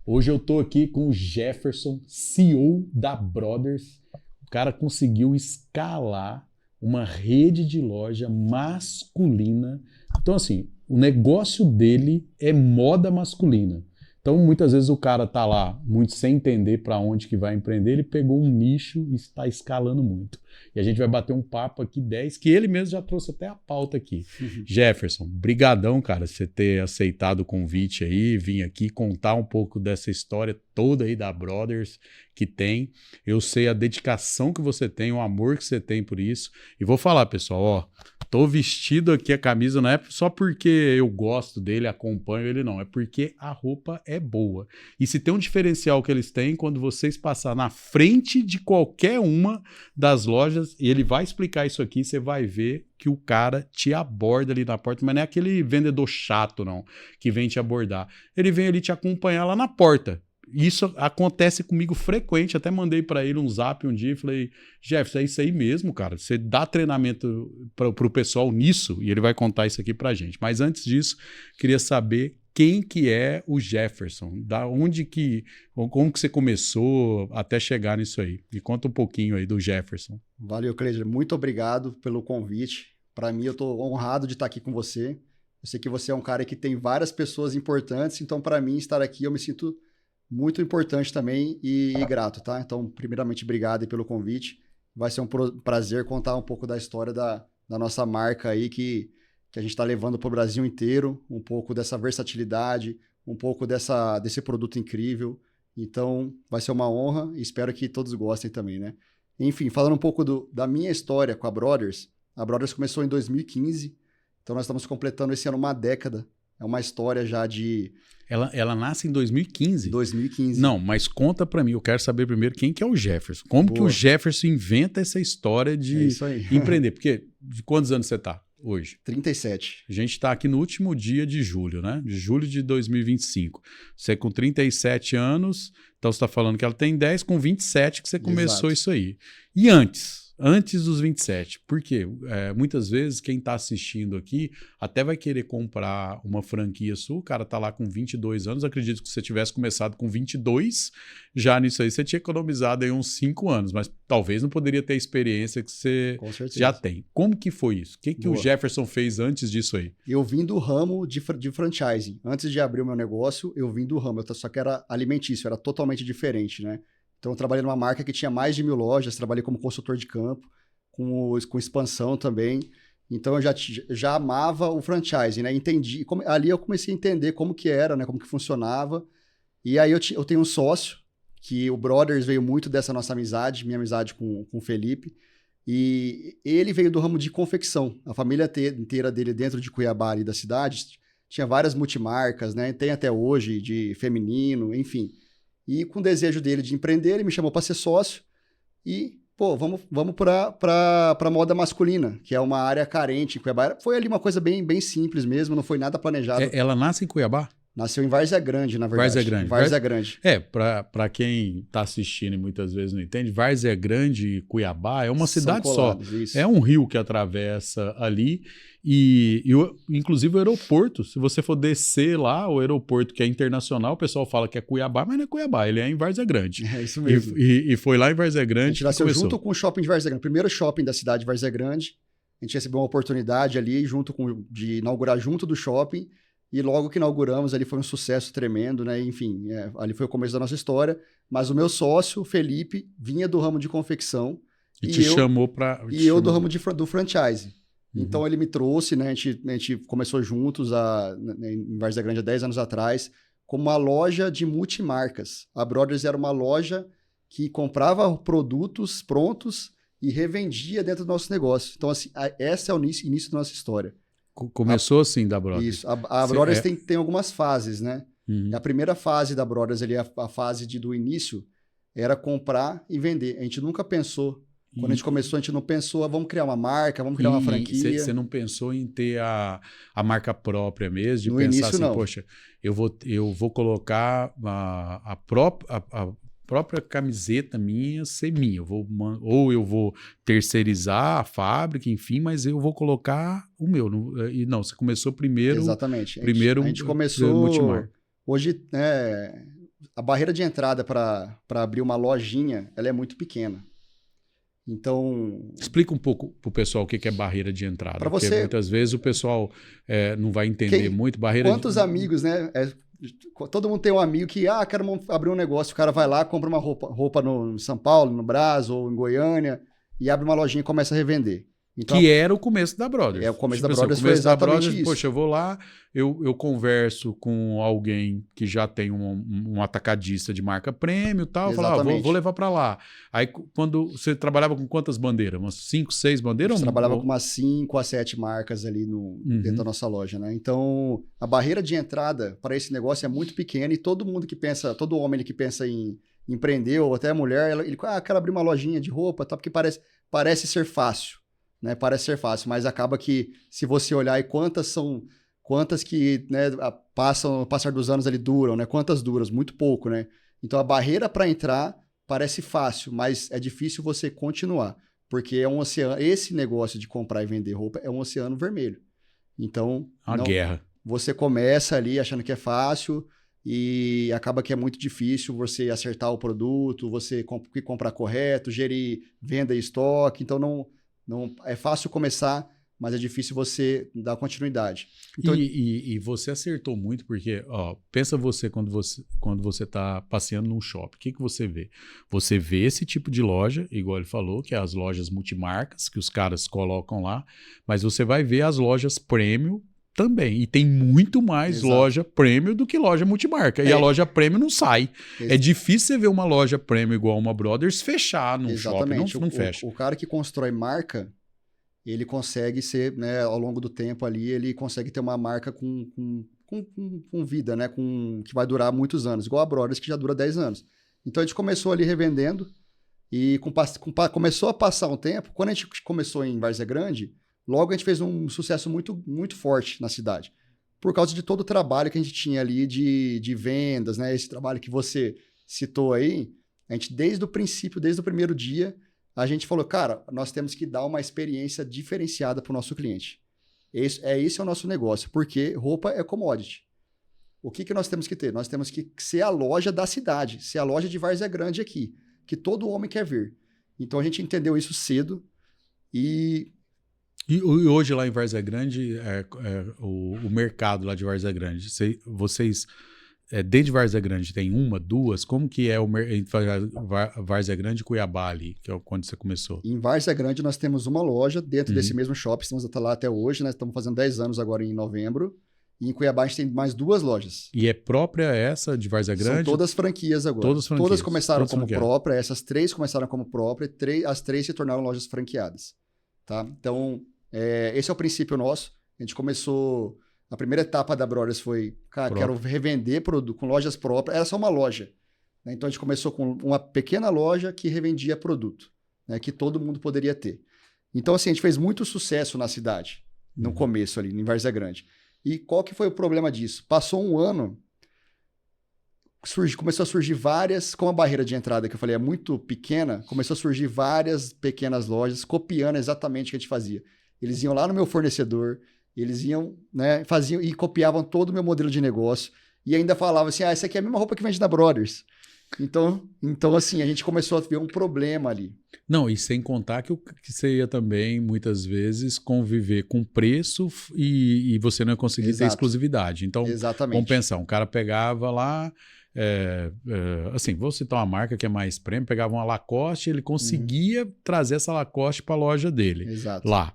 Hoje eu tô aqui com o Jefferson, CEO da Brothers. O cara conseguiu escalar uma rede de loja masculina. Então, assim, o negócio dele é moda masculina. Então, muitas vezes o cara tá lá muito sem entender para onde que vai empreender, ele pegou um nicho e está escalando muito. E a gente vai bater um papo aqui 10, que ele mesmo já trouxe até a pauta aqui. Jefferson, brigadão, cara, você ter aceitado o convite aí, vir aqui contar um pouco dessa história toda aí da Brothers que tem. Eu sei a dedicação que você tem, o amor que você tem por isso. E vou falar, pessoal, ó, tô vestido aqui a camisa, não é só porque eu gosto dele, acompanho ele, não. É porque a roupa é boa. E se tem um diferencial que eles têm, quando vocês passar na frente de qualquer uma das lojas, e ele vai explicar isso aqui, você vai ver que o cara te aborda ali na porta, mas não é aquele vendedor chato, não, que vem te abordar. Ele vem ali te acompanhar lá na porta. Isso acontece comigo frequente, até mandei para ele um zap um dia e falei, Jefferson, é isso aí mesmo, cara, você dá treinamento para o pessoal nisso, e ele vai contar isso aqui pra gente. Mas antes disso, queria saber quem que é o Jefferson, da onde que, como que você começou até chegar nisso aí. Me conta um pouquinho aí do Jefferson. Valeu, Cleiser, muito obrigado pelo convite. Para mim, eu estou honrado de estar aqui com você. Eu sei que você é um cara que tem várias pessoas importantes, então para mim estar aqui eu me sinto muito importante também e grato, tá? Então, primeiramente, obrigado aí pelo convite. Vai ser um prazer contar um pouco da história da nossa marca aí que a gente está levando para o Brasil inteiro, um pouco dessa versatilidade, um pouco desse produto incrível. Então, vai ser uma honra e espero que todos gostem também, né? Enfim, falando um pouco da minha história com a Brothers começou em 2015, então nós estamos completando esse ano uma década. É uma história já de... Ela nasce em 2015? 2015. Não, mas conta pra mim, eu quero saber primeiro quem que é o Jefferson. Como que o Jefferson inventa essa história de empreender? Porque de quantos anos você tá hoje? 37. A gente tá aqui no último dia de julho, né? De julho de 2025. Você com 37 anos, então você tá falando que ela tem 10, com 27 que você começou. Exato. Isso aí. E antes dos 27. Por quê? Muitas vezes quem está assistindo aqui até vai querer comprar uma franquia sua, o cara está lá com 22 anos, acredito que se você tivesse começado com 22, já nisso aí você tinha economizado aí uns 5 anos, mas talvez não poderia ter a experiência que você já tem. Como que foi isso? O que o Jefferson fez antes disso aí? Eu vim do ramo de franchising. Antes de abrir o meu negócio, eu vim do ramo, só que era alimentício, era totalmente diferente, né? Então, eu trabalhei numa marca que tinha mais de 1.000 lojas, trabalhei como consultor de campo, com expansão também. Então, eu já amava o franchising, né? Entendi, ali eu comecei a entender como que era, né? Como que funcionava. E aí, eu tenho um sócio, que o Brothers veio muito dessa nossa amizade, minha amizade com o Felipe. E ele veio do ramo de confecção. A família inteira dele dentro de Cuiabá, ali da cidade, tinha várias multimarcas, né? Tem até hoje, de feminino, enfim. E com o desejo dele de empreender, ele me chamou para ser sócio e, pô, vamos para moda masculina, que é uma área carente em Cuiabá. Foi ali uma coisa bem simples mesmo, não foi nada planejado. Ela nasce em Cuiabá? Nasceu em Várzea Grande, na verdade. Várzea Grande. Para quem está assistindo e muitas vezes não entende, Várzea Grande e Cuiabá é uma cidade colados, só. Isso. É um rio que atravessa ali e inclusive o aeroporto, se você for descer lá, o aeroporto que é internacional, o pessoal fala que é Cuiabá, mas não é Cuiabá, ele é em Várzea Grande. É isso mesmo. E foi lá em Várzea Grande. A gente nasceu junto com o shopping de Várzea Grande, primeiro shopping da cidade de Várzea Grande. A gente recebeu uma oportunidade ali de inaugurar junto do shopping. E logo que inauguramos, ali foi um sucesso tremendo, né? Enfim, ali foi o começo da nossa história. Mas o meu sócio, Felipe, vinha do ramo de confecção. E te chamou para... E eu do ramo do franchise. Uhum. Então, ele me trouxe, né? A gente começou juntos em Várzea Grande há 10 anos atrás, como uma loja de multimarcas. A Brothers era uma loja que comprava produtos prontos e revendia dentro do nosso negócio. Então, assim, esse é o início da nossa história. Começou assim da Brothers. Isso. A Brothers tem algumas fases, né? Uhum. A primeira fase da Brothers, a fase do início, era comprar e vender. A gente nunca pensou. Quando a gente começou, a gente não pensou, vamos criar uma marca, vamos criar uma franquia. Você não pensou em ter a marca própria mesmo? De no pensar início, assim, não. Poxa, eu vou colocar a própria camiseta minha ser minha. Ou eu vou terceirizar a fábrica, enfim, mas eu vou colocar o meu. E não, você começou primeiro. Exatamente. Primeiro a gente começou. Multimarca. Hoje, a barreira de entrada para abrir uma lojinha, ela é muito pequena. Então, Explica um pouco para o pessoal o que é barreira de entrada. para Porque você, muitas vezes o pessoal não vai entender muito. quantos amigos, né? Todo mundo tem um amigo que, quero abrir um negócio, o cara vai lá, compra uma roupa no em São Paulo, no Brás ou em Goiânia e abre uma lojinha e começa a revender. Então, que era o começo da Brothers. o começo Tipo da assim, Brothers o foi começo da exatamente Brothers, isso. poxa, eu vou lá, eu converso com alguém que já tem um atacadista de marca prêmio e tal, eu falo, vou levar para lá. Aí, quando você trabalhava com quantas bandeiras? Umas 5, 6 bandeiras? A gente trabalhava com umas 5 a 7 marcas ali dentro da nossa loja, né? Então, a barreira de entrada para esse negócio é muito pequena e todo homem que pensa em empreender, ou até a mulher, ele quero abrir uma lojinha de roupa, tá? Porque parece ser fácil. Né, parece ser fácil, mas acaba que se você olhar e quantas que, né, passar dos anos ali duram, né? Quantas duram? Muito pouco, né? Então a barreira para entrar parece fácil, mas é difícil você continuar, porque é um oceano. Esse negócio de comprar e vender roupa é um oceano vermelho. Então, guerra. Você começa ali achando que é fácil e acaba que é muito difícil você acertar o produto, você comprar correto, gerir venda e estoque. Então não é fácil começar, mas é difícil você dar continuidade. Então, e você acertou muito, porque pensa você quando você está passeando num shopping, o que você vê? Você vê esse tipo de loja, igual ele falou, que é as lojas multimarcas, que os caras colocam lá, mas você vai ver as lojas premium também, e tem muito mais loja premium do que loja multimarca, e a loja premium não sai. É difícil você ver uma loja premium igual uma Brothers fechar num shopping, não fecha. O cara que constrói marca, ele consegue ser, né, ao longo do tempo ali, ele consegue ter uma marca com vida, né, que vai durar muitos anos, igual a Brothers, que já dura 10 anos. Então a gente começou ali revendendo, e começou a passar um tempo, quando a gente começou em Várzea Grande, logo a gente fez um sucesso muito, muito forte na cidade. Por causa de todo o trabalho que a gente tinha ali de vendas, né? Esse trabalho que você citou aí, a gente desde o princípio, desde o primeiro dia, a gente falou, cara, nós temos que dar uma experiência diferenciada para o nosso cliente. Esse é o nosso negócio, porque roupa é commodity. O que nós temos que ter? Nós temos que ser a loja da cidade, ser a loja de Várzea Grande aqui, que todo homem quer ver. Então a gente entendeu isso cedo e hoje lá em Várzea Grande, o mercado lá de Várzea Grande, vocês, dentro de Várzea Grande, tem uma, duas? Como que é Várzea Grande e Cuiabá ali, que é quando você começou? Em Várzea Grande nós temos uma loja dentro desse mesmo shopping, estamos lá até hoje, né? Estamos fazendo 10 anos agora em novembro. E em Cuiabá a gente tem mais 2 lojas. E é própria essa de Várzea Grande? São todas franquias agora. Todas começaram como própria, essas 3 começaram como própria, as 3 se tornaram lojas franqueadas. Tá? Então, esse é o princípio nosso. A gente começou... A primeira etapa da Brothers foi, cara, quero revender produto com lojas próprias. Era só uma loja. Né? Então, a gente começou com uma pequena loja que revendia produto, né? Que todo mundo poderia ter. Então, assim, a gente fez muito sucesso na cidade, no começo ali, em Várzea Grande. E qual que foi o problema disso? Passou um ano, começou a surgir várias, com a barreira de entrada que eu falei é muito pequena, começou a surgir várias pequenas lojas copiando exatamente o que a gente fazia. Eles iam lá no meu fornecedor, eles iam, né, faziam e copiavam todo o meu modelo de negócio e ainda falavam assim, essa aqui é a mesma roupa que vende na Brothers. Então assim, a gente começou a ver um problema ali. Não, e sem contar que você ia também, muitas vezes, conviver com preço e você não ia conseguir ter exclusividade. Então, vamos pensar, um cara pegava lá, assim, vou citar uma marca que é mais premium, pegava uma Lacoste, ele conseguia trazer essa Lacoste para a loja dele. Exato. Lá.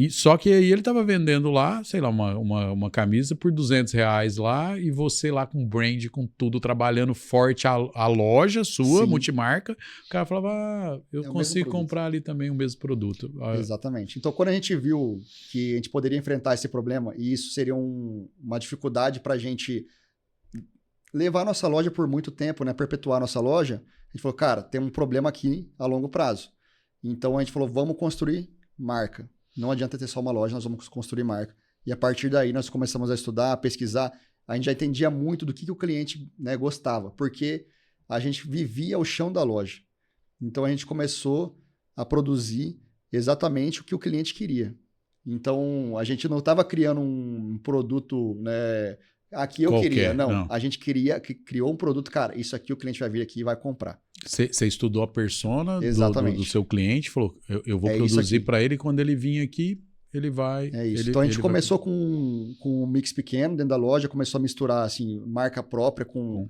Só que aí ele estava vendendo lá, sei lá, uma camisa por R$200 lá, e você lá com brand, com tudo, trabalhando forte a loja sua, multimarca, o cara falava, eu consigo comprar ali também o mesmo produto. Exatamente. Então, quando a gente viu que a gente poderia enfrentar esse problema, e isso seria uma dificuldade para a gente levar a nossa loja por muito tempo, né, perpetuar a nossa loja, a gente falou, cara, tem um problema aqui a longo prazo. Então, a gente falou, vamos construir marca. Não adianta ter só uma loja, nós vamos construir marca. E a partir daí nós começamos a estudar, a pesquisar. A gente já entendia muito do que o cliente, né, gostava, porque a gente vivia o chão da loja. Então a gente começou a produzir exatamente o que o cliente queria. Então a gente não estava criando um produto, né, aqui eu qualquer, queria. Não, não. a gente criou um produto, cara, isso aqui o cliente vai vir aqui e vai comprar. Você estudou a persona do Exatamente. seu cliente, falou, eu vou É isso produzir aqui. para ele, quando ele vir aqui, ele vai... É isso. Ele, Então a gente ele começou com um mix pequeno dentro da loja, começou a misturar assim, marca própria com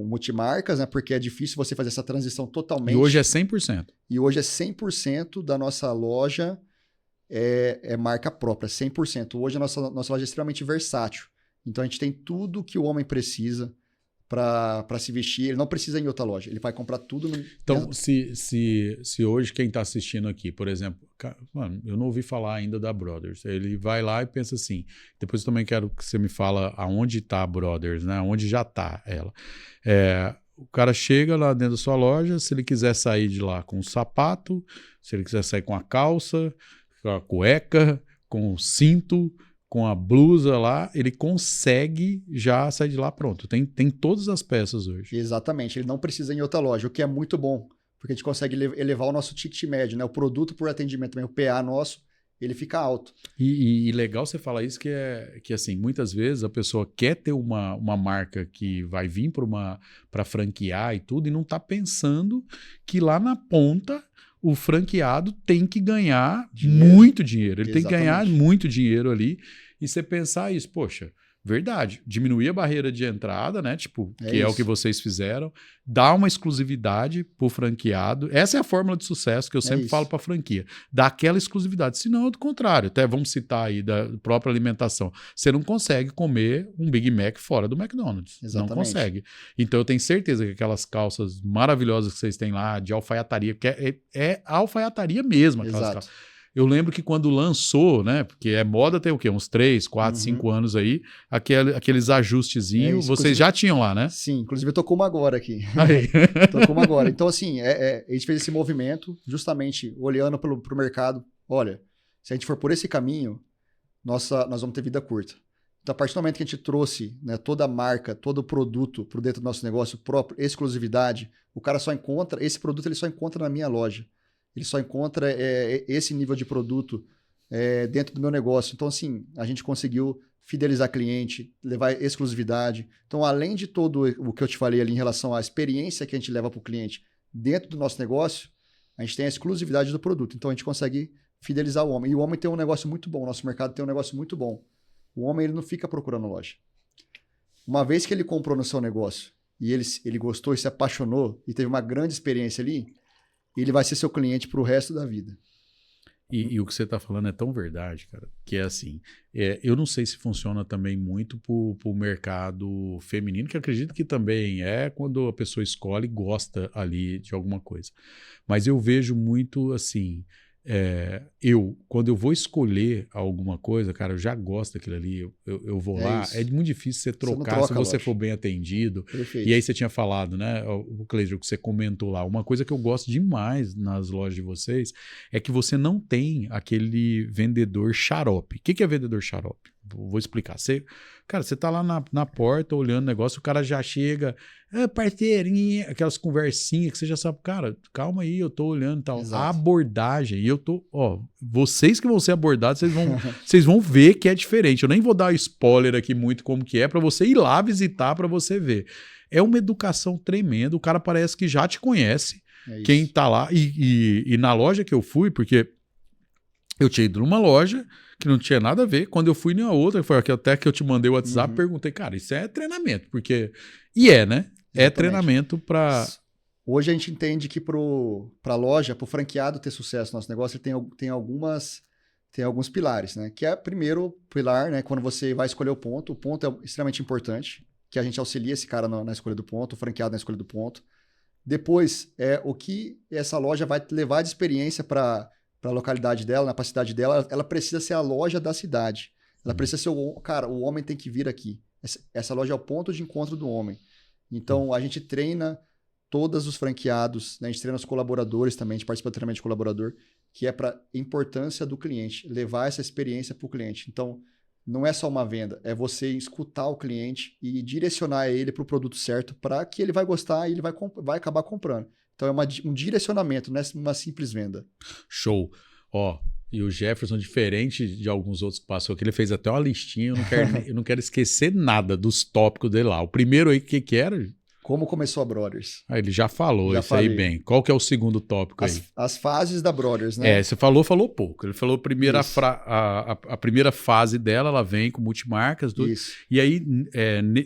multimarcas, né? Porque é difícil você fazer essa transição totalmente. E hoje é 100%. E hoje é 100% da nossa loja é marca própria, 100%. Hoje a nossa loja é extremamente versátil. Então a gente tem tudo que o homem precisa para se vestir. Ele não precisa ir em outra loja, ele vai comprar tudo no... Então, se hoje quem está assistindo aqui, por exemplo, mano, eu não ouvi falar ainda da Brothers. Ele vai lá e pensa assim, depois eu também quero que você me fala aonde está a Brothers, né? Onde já está ela. O cara chega lá dentro da sua loja, se ele quiser sair de lá com o sapato, se ele quiser sair com a calça, com a cueca, com o cinto, com a blusa lá, ele consegue já sair de lá pronto. Tem todas as peças hoje. Exatamente, ele não precisa ir em outra loja, o que é muito bom, porque a gente consegue elevar o nosso ticket médio, né? O produto por atendimento também, o PA nosso, ele fica alto. E legal você falar isso, que assim, muitas vezes a pessoa quer ter uma marca que vai vir para franquear e tudo, e não está pensando que lá na ponta o franqueado tem que ganhar muito dinheiro. Ele tem que ganhar muito dinheiro ali. E você pensar isso, poxa, verdade, diminuir a barreira de entrada, né? Tipo, que é o que vocês fizeram, dar uma exclusividade pro franqueado. Essa é a fórmula de sucesso que eu sempre falo para franquia. Dar aquela exclusividade. Senão, é do contrário. Até vamos citar aí da própria alimentação. Você não consegue comer um Big Mac fora do McDonald's. Exatamente. Não consegue. Então, eu tenho certeza que aquelas calças maravilhosas que vocês têm lá, de alfaiataria, porque é alfaiataria mesmo, aquelas calças. Eu lembro que quando lançou, né? Porque é moda tem o quê? Uns 3, 4, 5 anos aí, aqueles ajustezinhos, vocês já tinham lá, né? Sim, inclusive eu tô com uma agora aqui. Tô com uma agora. Então, assim, a gente fez esse movimento justamente olhando pro mercado. Olha, se a gente for por esse caminho, nós vamos ter vida curta. Então, a partir do momento que a gente trouxe, né, toda a marca, todo o produto para dentro do nosso negócio próprio, exclusividade, o cara só encontra, esse produto ele só encontra na minha loja. Ele só encontra esse nível de produto dentro do meu negócio. Então, assim, a gente conseguiu fidelizar cliente, levar exclusividade. Então, além de todo o que eu te falei ali em relação à experiência que a gente leva para o cliente dentro do nosso negócio, a gente tem a exclusividade do produto. Então, a gente consegue fidelizar o homem. E o homem tem um negócio muito bom. O nosso mercado tem um negócio muito bom. O homem ele não fica procurando loja. Uma vez que ele comprou no seu negócio e ele gostou e se apaixonou e teve uma grande experiência ali, ele vai ser seu cliente para o resto da vida. E o que você está falando é tão verdade, cara, que é assim, eu não sei se funciona também muito para o mercado feminino, que acredito que também é quando a pessoa escolhe e gosta ali de alguma coisa. Mas eu vejo muito assim, quando eu vou escolher alguma coisa, cara, eu já gosto daquilo ali, eu vou lá, isso. É muito difícil você trocar se você for bem atendido. Perfeito. E aí você tinha falado, né, o Cleiton, que você comentou lá, uma coisa que eu gosto demais nas lojas de vocês é que você não tem aquele vendedor xarope. O que é vendedor xarope? Vou explicar. Cara, você tá lá na porta olhando o negócio, o cara já chega, parceirinha, aquelas conversinhas que você já sabe, cara, calma aí, eu tô olhando e tal. Exato. A abordagem, e eu tô, vocês que vão ser abordados, vocês vão ver que é diferente. Eu nem vou dar spoiler aqui muito como que é, pra você ir lá visitar, pra você ver. É uma educação tremenda, o cara parece que já te conhece, quem tá lá, e na loja que eu fui, porque eu tinha ido numa loja que não tinha nada a ver. Quando eu fui em outra, foi até que eu te mandei o WhatsApp, perguntei, cara, isso é treinamento, porque... E né? Exatamente. É treinamento para... Hoje a gente entende que para a loja, para o franqueado ter sucesso no nosso negócio, tem alguns pilares, né? Que é, primeiro pilar, né? Quando você vai escolher o ponto é extremamente importante, que a gente auxilia esse cara na escolha do ponto, o franqueado na escolha do ponto. Depois, o que essa loja vai levar de experiência para a localidade dela, para a cidade dela, ela precisa ser a loja da cidade. Ela precisa ser o homem tem que vir aqui. Essa loja é o ponto de encontro do homem. Então, a gente treina todos os franqueados, né? A gente treina os colaboradores também, a gente participa do treinamento de colaborador, que é para a importância do cliente, levar essa experiência para o cliente. Então, não é só uma venda, é você escutar o cliente e direcionar ele para o produto certo, para que ele vai gostar e ele vai acabar comprando. Então, é um direcionamento, não é uma simples venda. Show. E o Jefferson, diferente de alguns outros que passou, que ele fez até uma listinha, eu não quero esquecer nada dos tópicos dele lá. O primeiro aí, o que era? Como começou a Brothers? Ah, ele já falou Já isso aí falei. bem. Qual que é o segundo tópico aí? As fases da Brothers, né? Você falou pouco. Ele falou Isso. a primeira fase dela, ela vem com multimarcas. Isso. E aí,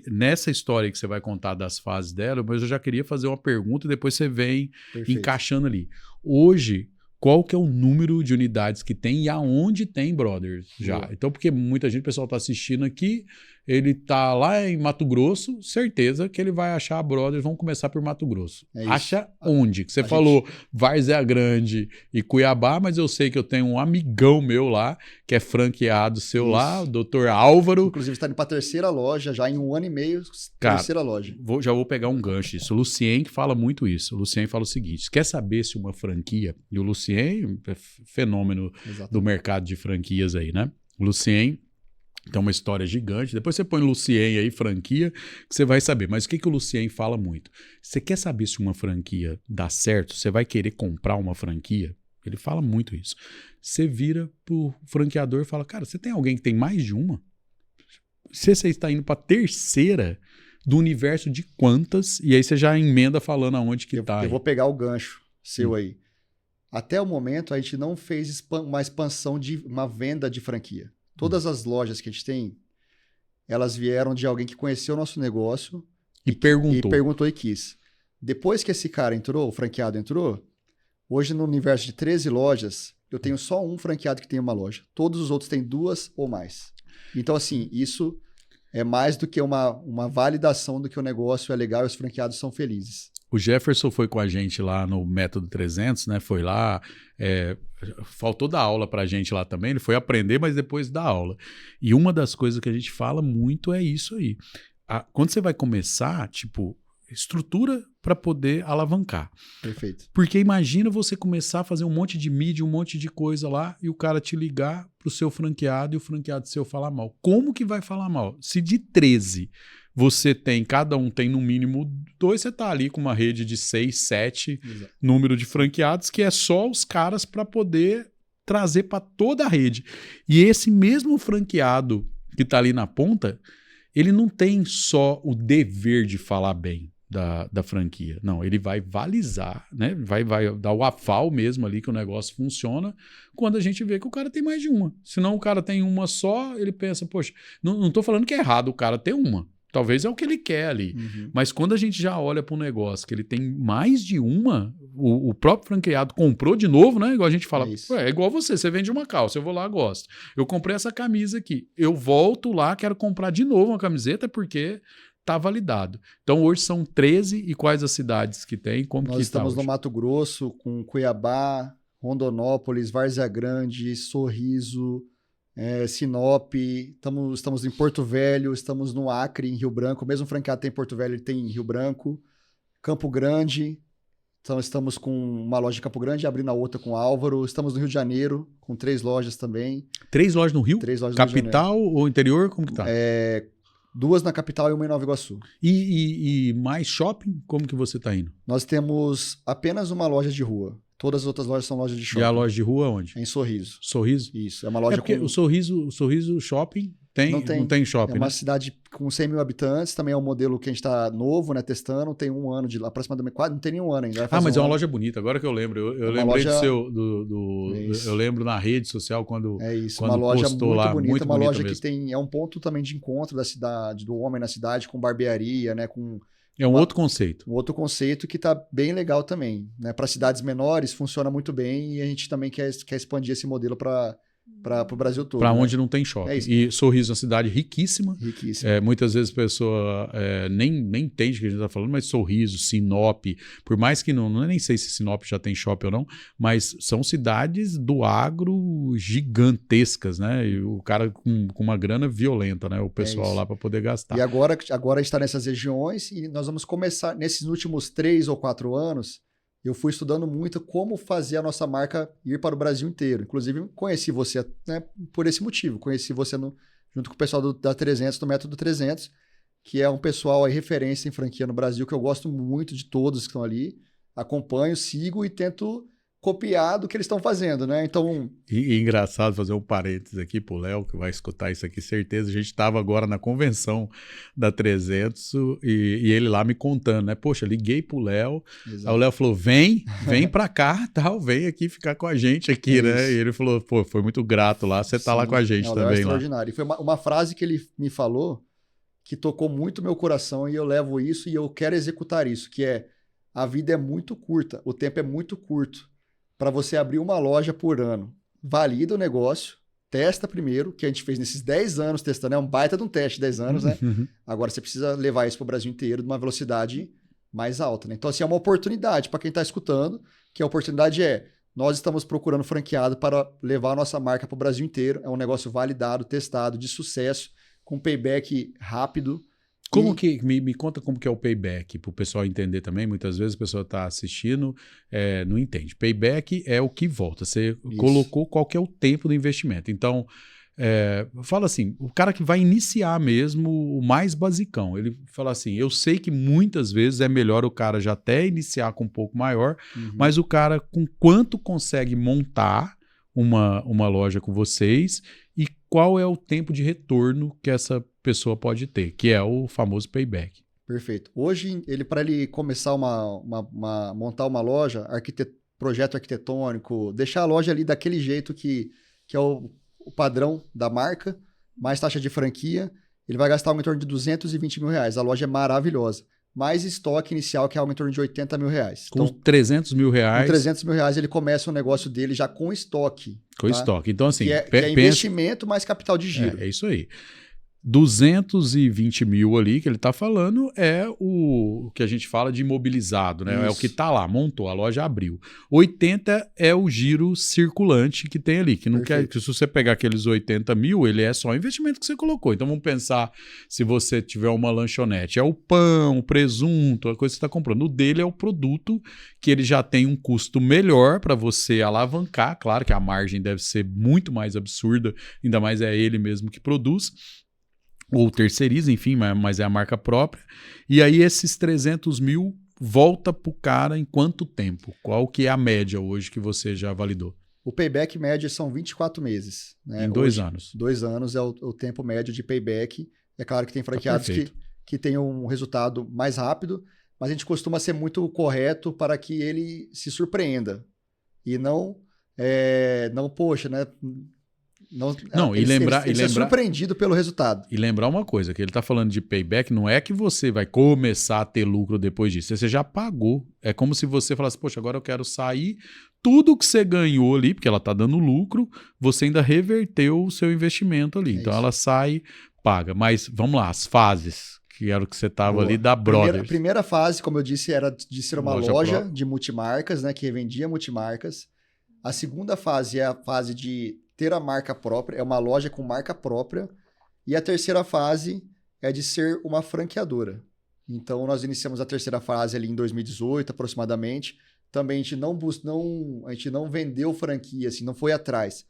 nessa história que você vai contar das fases dela, mas eu já queria fazer uma pergunta e depois você vem Perfeito. encaixando ali. Hoje, qual que é o número de unidades que tem e aonde tem Brothers já? Boa. Então, porque muita gente, o pessoal está assistindo aqui, ele tá lá em Mato Grosso, certeza que ele vai achar a Brothers, vamos começar por Mato Grosso. É isso. Acha onde? Que você falou Várzea Grande e Cuiabá, mas eu sei que eu tenho um amigão meu lá, que é franqueado seu Isso. lá, o Dr. Álvaro. Inclusive está indo para a terceira loja, já em 1 ano e meio, Cara, terceira loja. Já vou pegar um gancho isso. O Lucien que fala muito isso. O Lucien fala o seguinte, quer saber se uma franquia, e o Lucien é fenômeno Exatamente. do mercado de franquias aí, né? O Lucien tem uma história gigante. Depois você põe Lucien aí, franquia, que você vai saber. Mas o que o Lucien fala muito? Você quer saber se uma franquia dá certo? Você vai querer comprar uma franquia? Ele fala muito isso. Você vira pro franqueador e fala, cara, você tem alguém que tem mais de uma? Se você está indo para a terceira do universo de quantas, e aí você já emenda falando aonde que tá. Eu vou pegar o gancho seu aí. Até o momento, a gente não fez uma expansão de uma venda de franquia. Todas as lojas que a gente tem, elas vieram de alguém que conheceu o nosso negócio e perguntou e quis. Depois que esse cara entrou, o franqueado entrou, hoje no universo de 13 lojas, eu tenho só um franqueado que tem uma loja. Todos os outros têm 2 ou mais. Então, assim, isso é mais do que uma validação do que o negócio é legal e os franqueados são felizes. O Jefferson foi com a gente lá no Método 300, né? Foi lá, faltou dar aula pra gente lá também. Ele foi aprender, mas depois dar aula. E uma das coisas que a gente fala muito é isso aí. Quando você vai começar, tipo, estrutura para poder alavancar. Perfeito. Porque imagina você começar a fazer um monte de mídia, um monte de coisa lá e o cara te ligar pro seu franqueado e o franqueado seu falar mal. Como que vai falar mal? Se de 13 você tem, cada um tem no mínimo 2, você tá ali com uma rede de 6, 7 Exato. número de franqueados, que é só os caras para poder trazer para toda a rede. E esse mesmo franqueado que tá ali na ponta, ele não tem só o dever de falar bem da franquia. Não, ele vai balizar, né? Vai dar o aval mesmo ali que o negócio funciona quando a gente vê que o cara tem mais de uma. Senão o cara tem uma só, ele pensa, poxa, não tô falando que é errado o cara ter uma. Talvez é o que ele quer ali. Uhum. Mas quando a gente já olha para um negócio que ele tem mais de uma, o próprio franqueado comprou de novo, né? Igual a gente fala, é igual você vende uma calça, eu vou lá, gosto. Eu comprei essa camisa aqui, eu volto lá, quero comprar de novo uma camiseta porque tá validado. Então hoje são 13 e quais as cidades que tem? Nós estamos no Mato Grosso, com Cuiabá, Rondonópolis, Várzea Grande, Sorriso, Sinop, estamos em Porto Velho, estamos no Acre, em Rio Branco, o mesmo franqueado tem em Porto Velho, ele tem em Rio Branco, Campo Grande, então estamos com uma loja em Campo Grande, abrindo a outra com Álvaro, estamos no Rio de Janeiro, com 3 lojas também. 3 lojas no Rio? 3 lojas Capital no Rio de ou interior? Como que tá? 2 na capital e 1 em Nova Iguaçu. E mais shopping? Como que você tá indo? Nós temos apenas uma loja de rua. Todas as outras lojas são lojas de shopping. E a loja de rua onde? Em Sorriso. Sorriso? Isso, é uma loja porque o Sorriso Shopping não tem shopping, é uma né? cidade com 100 mil habitantes, também é um modelo que a gente está novo, né, testando, tem 1 ano de aproximadamente, quase não tem nenhum ano ainda. Mas é uma loja bonita, agora que eu lembro. Eu lembrei loja... eu lembro na rede social quando uma loja postou muito lá, bonita, muito uma bonita loja mesmo. que é um ponto também de encontro da cidade, do homem na cidade, com barbearia, né, com É um outro conceito. Um outro conceito que está bem legal também. Né? Para cidades menores, funciona muito bem e a gente também quer expandir esse modelo para o Brasil todo. Para né? onde não tem shopping. Isso. E Sorriso é uma cidade riquíssima. Riquíssima. Muitas vezes a pessoa nem entende o que a gente está falando, mas Sorriso, Sinop, por mais que não nem sei se Sinop já tem shopping ou não, mas são cidades do agro gigantescas, né? E o cara com uma grana violenta, né? O pessoal lá para poder gastar. E agora a gente está nessas regiões e nós vamos começar, nesses últimos 3 ou 4 anos, eu fui estudando muito como fazer a nossa marca ir para o Brasil inteiro. Inclusive, conheci você, né, por esse motivo. Conheci você junto com o pessoal da 300, do Método 300, que é um pessoal aí, referência em franquia no Brasil, que eu gosto muito de todos que estão ali. Acompanho, sigo e tento copiar do que eles estão fazendo, né? Então... E engraçado fazer um parênteses aqui pro Léo, que vai escutar isso aqui, certeza. A gente estava agora na convenção da 300 e ele lá me contando, né? Poxa, liguei pro Léo, aí o Léo falou, vem pra cá, tal, vem aqui ficar com a gente aqui, né? E ele falou, pô, foi muito grato lá, você tá lá com a gente também. É extraordinário. E foi uma frase que ele me falou que tocou muito meu coração e eu levo isso e eu quero executar isso, que é: a vida é muito curta, o tempo é muito curto para você abrir uma loja por ano. Valida o negócio, testa primeiro, que a gente fez nesses 10 anos testando, é um baita de um teste, 10 anos, né? Agora você precisa levar isso para o Brasil inteiro de uma velocidade mais alta, né? Então, assim, é uma oportunidade para quem está escutando, que a oportunidade nós estamos procurando franqueado para levar a nossa marca para o Brasil inteiro, é um negócio validado, testado, de sucesso, com payback rápido. Como que, me conta como que é o payback, para o pessoal entender também. Muitas vezes a pessoa está assistindo, não entende. Payback é o que volta. Você colocou qual que é o tempo do investimento. Então, fala assim, o cara que vai iniciar mesmo o mais basicão, ele fala assim, eu sei que muitas vezes é melhor o cara já até iniciar com um pouco maior, mas o cara com quanto consegue montar uma loja com vocês e qual é o tempo de retorno que essa pessoa pode ter, que é o famoso payback. Perfeito. Hoje, para ele começar montar uma loja, projeto arquitetônico, deixar a loja ali daquele jeito que é o padrão da marca, mais taxa de franquia, ele vai gastar algo em torno de R$220 mil. A loja é maravilhosa. Mais estoque inicial, que é algo em torno de R$80 mil. Com então, R$300 mil. Com R$300 mil, ele começa o negócio dele já com estoque. Com estoque. Então, assim... Que é investimento mais capital de giro. É isso aí. 220 mil ali que ele está falando é o que a gente fala de imobilizado, né? Isso. É o que está lá, montou, a loja abriu. 80 é o giro circulante que tem ali, que não quer que se você pegar aqueles 80 mil, ele é só o investimento que você colocou. Então vamos pensar, se você tiver uma lanchonete, é o pão, o presunto, a coisa que você está comprando. O dele é o produto que ele já tem um custo melhor para você alavancar. Claro que a margem deve ser muito mais absurda, ainda mais é ele mesmo que produz. Ou terceiriza, enfim, mas é a marca própria. E aí esses 300 mil volta para o cara em quanto tempo? Qual que é a média hoje que você já validou? O payback médio são 24 meses. Né? Em 2 anos. 2 anos é o tempo médio de payback. É claro que tem franqueados que tem um resultado mais rápido, mas a gente costuma ser muito correto para que ele se surpreenda. E não poxa, né? Ele ser surpreendido pelo resultado. E lembrar uma coisa, que ele está falando de payback, não é que você vai começar a ter lucro depois disso, você já pagou. É como se você falasse, poxa, agora eu quero sair, tudo que você ganhou ali, porque ela está dando lucro, você ainda reverteu o seu investimento ali. Então ela sai, paga. Mas vamos lá, as fases, que era o que você estava ali da Brothers. A primeira fase, como eu disse, era de ser uma loja de multimarcas, né, que vendia multimarcas. A segunda fase é a fase de ter a marca própria, é uma loja com marca própria. E a terceira fase é de ser uma franqueadora. Então, nós iniciamos a terceira fase ali em 2018, aproximadamente. Também a gente não vendeu franquia, assim, não foi atrás.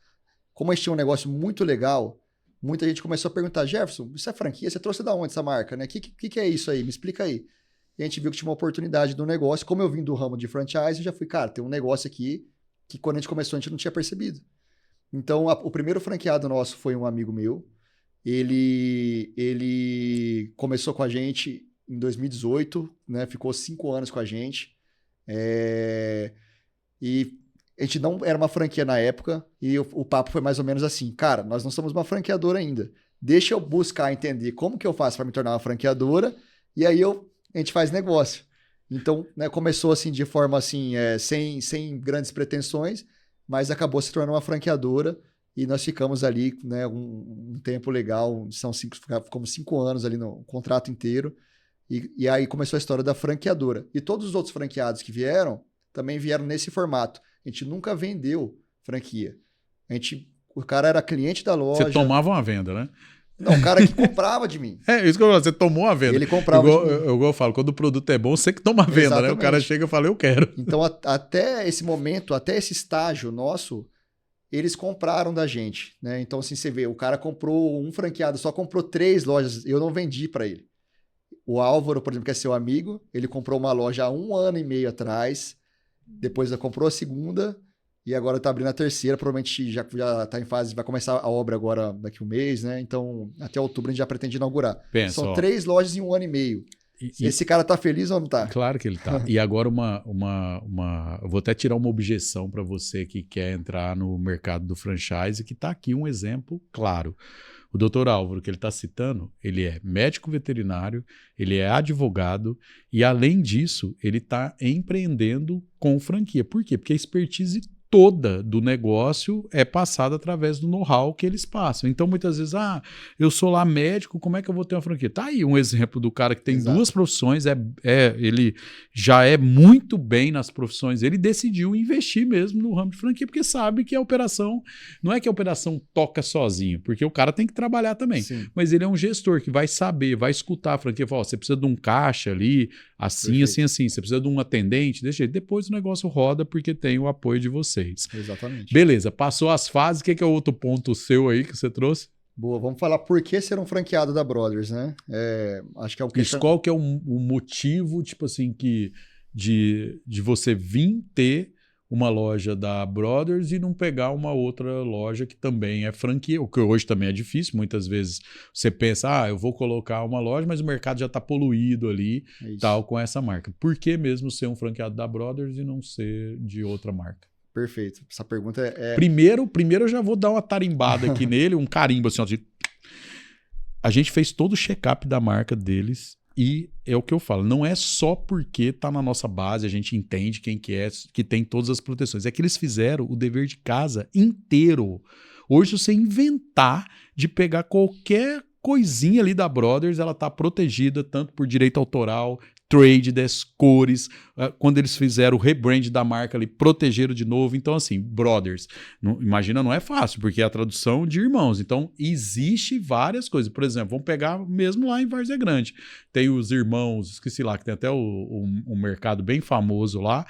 Como a gente tinha um negócio muito legal, muita gente começou a perguntar, Jefferson, isso é franquia? Você trouxe da onde essa marca? Né? Que é isso aí? Me explica aí. E a gente viu que tinha uma oportunidade no negócio. Como eu vim do ramo de franchise, eu já fui, cara, tem um negócio aqui que quando a gente começou a gente não tinha percebido. Então, o primeiro franqueado nosso foi um amigo meu. Ele começou com a gente em 2018, né? Ficou 5 anos com a gente. E a gente não era uma franquia na época. E o papo foi mais ou menos assim. Cara, nós não somos uma franqueadora ainda. Deixa eu buscar entender como que eu faço para me tornar uma franqueadora. E aí a gente faz negócio. Então, né, começou assim de forma assim, sem grandes pretensões, mas acabou se tornando uma franqueadora e nós ficamos ali, né, um tempo legal, ficamos 5 anos ali no contrato inteiro, e aí começou a história da franqueadora. E todos os outros franqueados que vieram, também vieram nesse formato. A gente nunca vendeu franquia. O cara era cliente da loja. Você tomava uma venda, né? Não, o cara que comprava de mim. Isso que eu falo, você tomou a venda. Ele comprava de mim. Eu falo, quando o produto é bom, você que toma a venda, Exatamente. Né? O cara chega e fala, eu quero. Então, até esse momento, até esse estágio nosso, eles compraram da gente, né? Então, assim, você vê, o cara comprou um franqueado, só comprou 3 lojas, eu não vendi para ele. O Álvaro, por exemplo, que é seu amigo, ele comprou uma loja há 1 ano e meio atrás, depois comprou a segunda e agora está abrindo a terceira. Provavelmente já está em fase, vai começar a obra agora daqui a um mês, né? Então, até outubro a gente já pretende inaugurar. Pensa, São ó, 3 lojas em 1 ano e meio. Esse cara tá feliz ou não tá? Claro que ele tá. E agora eu vou até tirar uma objeção para você que quer entrar no mercado do franchise, que tá aqui um exemplo claro. O doutor Álvaro, que ele está citando, ele é médico veterinário, ele é advogado e, além disso, ele está empreendendo com franquia. Por quê? Porque a expertise toda do negócio é passada através do know-how que eles passam. Então, muitas vezes, eu sou lá médico, como é que eu vou ter uma franquia? Tá aí um exemplo do cara que tem Exato. 2 profissões, ele já é muito bem nas profissões, ele decidiu investir mesmo no ramo de franquia, porque sabe que a operação, não é que a operação toca sozinho, porque o cara tem que trabalhar também, Sim. mas ele é um gestor que vai saber, vai escutar a franquia, fala, você precisa de um caixa ali, assim, Perfeito. assim, assim, você precisa de um atendente, deixa aí. Depois o negócio roda porque tem o apoio de vocês. Exatamente. Beleza, passou as fases, o que é o outro ponto seu aí que você trouxe? Boa, vamos falar por que ser um franqueado da Brothers, né? Acho que é o que... Isso, qual que é o motivo, tipo assim, de você vir ter uma loja da Brothers e não pegar uma outra loja que também é franquia, o que hoje também é difícil. Muitas vezes você pensa, eu vou colocar uma loja, mas o mercado já está poluído ali, tal, com essa marca. Por que mesmo ser um franqueado da Brothers e não ser de outra marca? Perfeito. Essa pergunta é... Primeiro eu já vou dar uma tarimbada aqui nele, um carimbo assim, ó, a gente fez todo o check-up da marca deles e é o que eu falo, não é só porque tá na nossa base, a gente entende quem que é, que tem todas as proteções, é que eles fizeram o dever de casa inteiro. Hoje, se você inventar de pegar qualquer coisinha ali da Brothers, ela tá protegida tanto por direito autoral, trade das cores, quando eles fizeram o rebrand da marca ali, protegeram de novo. Então, assim, Brothers, imagina, não é fácil, porque é a tradução de irmãos. Então, existe várias coisas. Por exemplo, vamos pegar mesmo lá em Várzea Grande. Tem os irmãos, esqueci lá, que tem até um mercado bem famoso lá,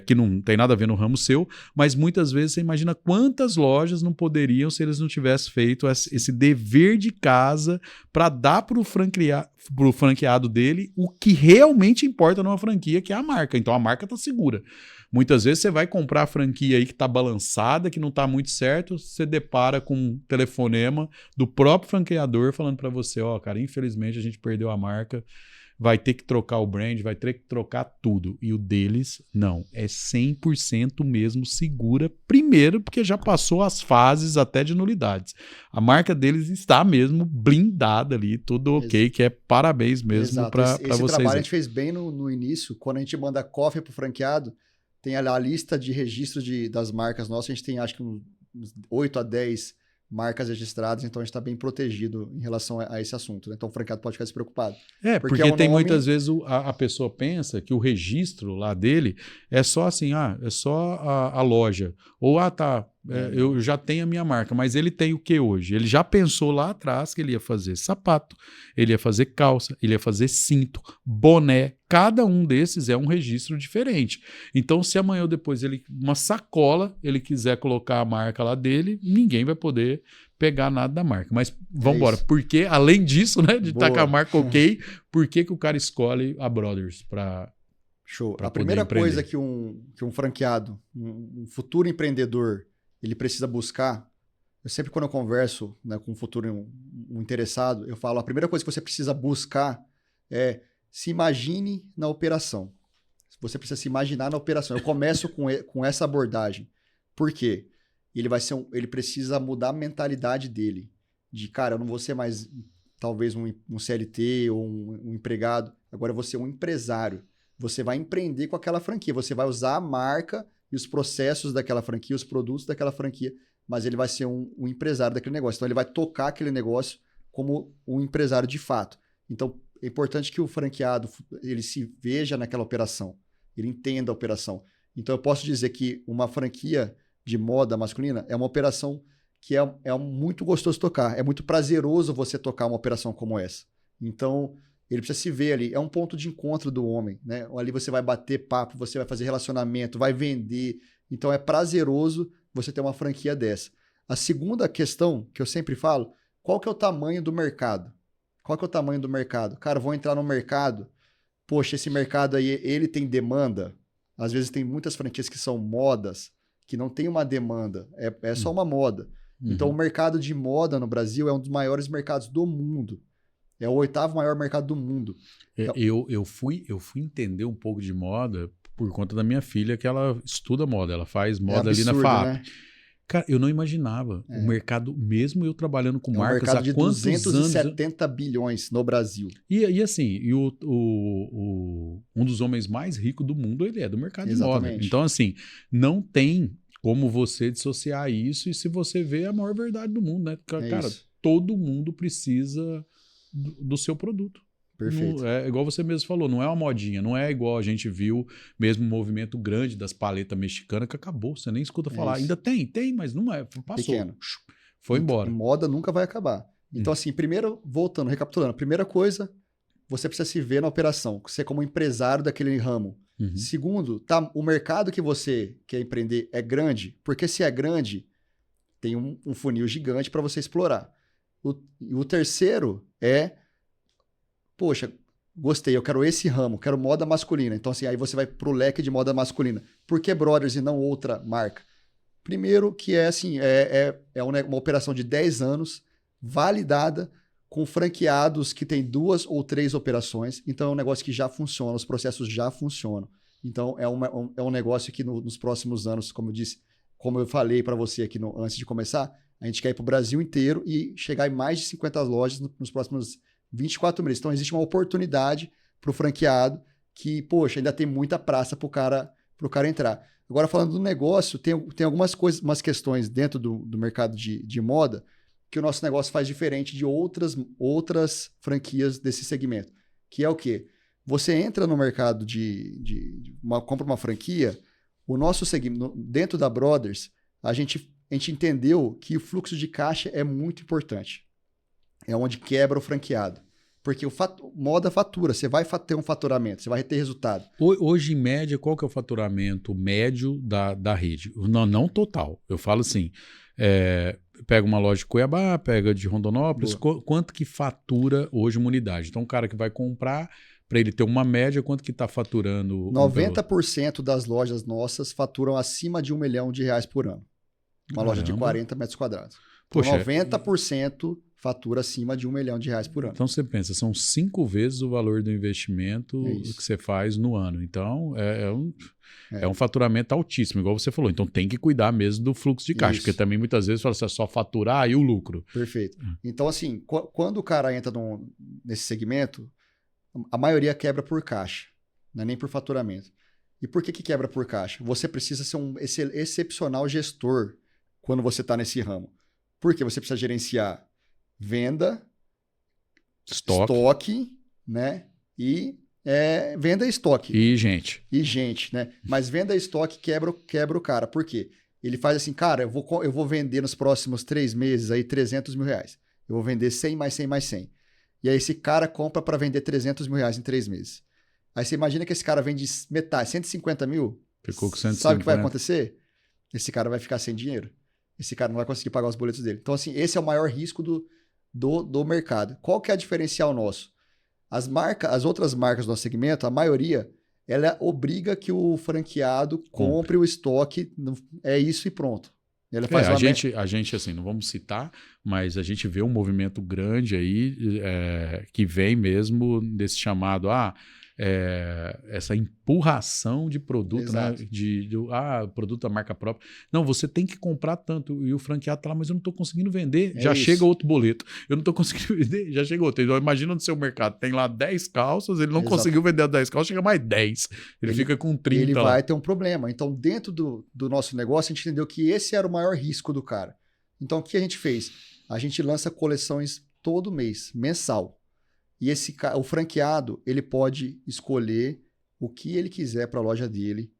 que não tem nada a ver no ramo seu, mas muitas vezes você imagina quantas lojas não poderiam se eles não tivessem feito esse dever de casa para dar para o franqueado dele o que realmente importa numa franquia, que é a marca. Então a marca está segura. Muitas vezes você vai comprar a franquia aí que está balançada, que não está muito certo, você depara com um telefonema do próprio franqueador falando para você, cara, infelizmente a gente perdeu a marca, vai ter que trocar o brand, vai ter que trocar tudo. E o deles, não. É 100% mesmo segura. Primeiro, porque já passou as fases até de nulidades. A marca deles está mesmo blindada ali, tudo ok, que é parabéns mesmo para vocês. Esse trabalho a gente fez bem no início, quando a gente manda cofre pro franqueado, tem a lista de registro das marcas nossas, a gente tem acho que uns 8 a 10 marcas registradas, então a gente está bem protegido em relação a esse assunto, né? Então o franqueado pode ficar despreocupado. Porque tem muitas vezes a pessoa pensa que o registro lá dele é só assim, é só a loja. Ou, eu já tenho a minha marca, mas ele tem o que hoje? Ele já pensou lá atrás que ele ia fazer sapato, ele ia fazer calça, ele ia fazer cinto, boné. Cada um desses é um registro diferente. Então, se amanhã ou depois uma sacola, ele quiser colocar a marca lá dele, ninguém vai poder pegar nada da marca. Mas vamos embora. Porque, além disso, né, de estar com a marca ok, por que o cara escolhe a Brothers para... Show. A primeira coisa que um franqueado, um futuro empreendedor, ele precisa buscar, eu sempre quando eu converso, né, com um futuro um interessado, eu falo, a primeira coisa que você precisa buscar é se imagine na operação. Você precisa se imaginar na operação. Eu começo com essa abordagem. Por quê? Ele precisa mudar a mentalidade dele. De, cara, eu não vou ser mais talvez um CLT ou um empregado, agora eu vou ser um empresário. Você vai empreender com aquela franquia, você vai usar a marca e os processos daquela franquia, os produtos daquela franquia, mas ele vai ser um empresário daquele negócio. Então, ele vai tocar aquele negócio como um empresário de fato. Então, é importante que o franqueado ele se veja naquela operação, ele entenda a operação. Então, eu posso dizer que uma franquia de moda masculina é uma operação que é muito gostoso de tocar, é muito prazeroso você tocar uma operação como essa. Então, ele precisa se ver ali, é um ponto de encontro do homem, né? Ali você vai bater papo, você vai fazer relacionamento, vai vender. Então é prazeroso você ter uma franquia dessa. A segunda questão que eu sempre falo, qual que é o tamanho do mercado? Qual que é o tamanho do mercado? Cara, vou entrar no mercado, poxa, esse mercado aí, ele tem demanda? Às vezes tem muitas franquias que são modas, que não tem uma demanda, é só uma moda. Então o mercado de moda no Brasil é um dos maiores mercados do mundo. É o 8º maior mercado do mundo. Eu fui entender um pouco de moda por conta da minha filha, que ela estuda moda, ela faz moda ali na absurdo, FAAP. né? Cara, eu não imaginava o mercado, mesmo eu trabalhando com marcas mercado há de quantos 270 anos... bilhões no Brasil. E assim, um dos homens mais ricos do mundo, ele é do mercado de moda. Exatamente. Então, assim, não tem como você dissociar isso, e se você vê, é a maior verdade do mundo, né? Cara, isso. todo mundo precisa do seu produto. Perfeito. É igual você mesmo falou, não é uma modinha, não é igual a gente viu mesmo um movimento grande das paletas mexicanas que acabou, você nem escuta falar. Isso. Ainda tem, mas não é, passou. Pequeno. Foi embora. Moda nunca vai acabar. Então, assim, primeiro, voltando, recapitulando, primeira coisa, você precisa se ver na operação, você como empresário daquele ramo. Segundo, o mercado que você quer empreender é grande, porque se é grande, tem um funil gigante para você explorar. O terceiro é, poxa, gostei, eu quero esse ramo, quero moda masculina. Então, assim, aí você vai pro leque de moda masculina. Por que Brothers e não outra marca? Primeiro que é assim, uma operação de 10 anos, validada, com franqueados que tem 2 ou 3 operações. Então, é um negócio que já funciona, os processos já funcionam. Então, é um negócio que nos próximos anos, como eu disse, como eu falei para você aqui antes de começar, a gente quer ir para o Brasil inteiro e chegar em mais de 50 lojas nos próximos 24 meses. Então, existe uma oportunidade para o franqueado que, poxa, ainda tem muita praça para o cara entrar. Agora, falando do negócio, tem algumas coisas, umas questões dentro do mercado de moda que o nosso negócio faz diferente de outras franquias desse segmento. Que é o quê? Você entra no mercado compra uma franquia, o nosso segmento, dentro da Brothers, a gente entendeu que o fluxo de caixa é muito importante. É onde quebra o franqueado. Porque moda fatura, você vai ter um faturamento, você vai ter resultado. Hoje, em média, qual que é o faturamento médio da rede? Não total. Eu falo assim, pega uma loja de Cuiabá, pega de Rondonópolis, quanto que fatura hoje uma unidade? Então, o cara que vai comprar, para ele ter uma média, quanto que está faturando? 90% das lojas nossas faturam acima de R$1 milhão por ano. Uma loja de 40 metros quadrados. Então, poxa, 90% fatura acima de R$1 milhão por ano. Então você pensa, são 5 vezes o valor do investimento que você faz no ano. Então é um faturamento altíssimo, igual você falou. Então tem que cuidar mesmo do fluxo de caixa, porque também muitas vezes fala assim, é só faturar e o lucro. Perfeito. Então assim, quando o cara entra nesse segmento, a maioria quebra por caixa, não é nem por faturamento. E por que quebra por caixa? Você precisa ser um excepcional gestor quando você está nesse ramo. Porque você precisa gerenciar venda, estoque, né? E venda e estoque. E gente. Né? Mas venda e estoque quebra o cara. Por quê? Ele faz assim, cara, eu vou vender nos próximos 3 meses aí R$300 mil. Eu vou vender 100 mais 100 mais 100. E aí esse cara compra para vender R$300 mil em 3 meses. Aí você imagina que esse cara vende metade, 150 mil. Ficou com 150. Sabe o que vai acontecer? Esse cara vai ficar sem dinheiro. Esse cara não vai conseguir pagar os boletos dele. Então, assim, esse é o maior risco do mercado. Qual que é o diferencial nosso? As outras marcas do nosso segmento, a maioria, ela obriga que o franqueado compre o estoque. É isso e pronto. Ela faz a gente, assim, não vamos citar, mas a gente vê um movimento grande aí que vem mesmo desse chamado essa empurração de produto, né? Produto da marca própria. Não, você tem que comprar tanto. E o franqueado tá lá, mas eu não estou conseguindo vender. Já chega outro boleto. Eu não estou conseguindo vender, já chegou outro. Então, imagina no seu mercado, tem lá 10 calças, ele não conseguiu vender as 10 calças, chega mais 10. Ele fica com 30 Ele lá. vai ter um problema. Então, dentro do nosso negócio, a gente entendeu que esse era o maior risco do cara. Então, o que a gente fez? A gente lança coleções todo mês, mensal. E o franqueado, ele pode escolher o que ele quiser para a loja dele.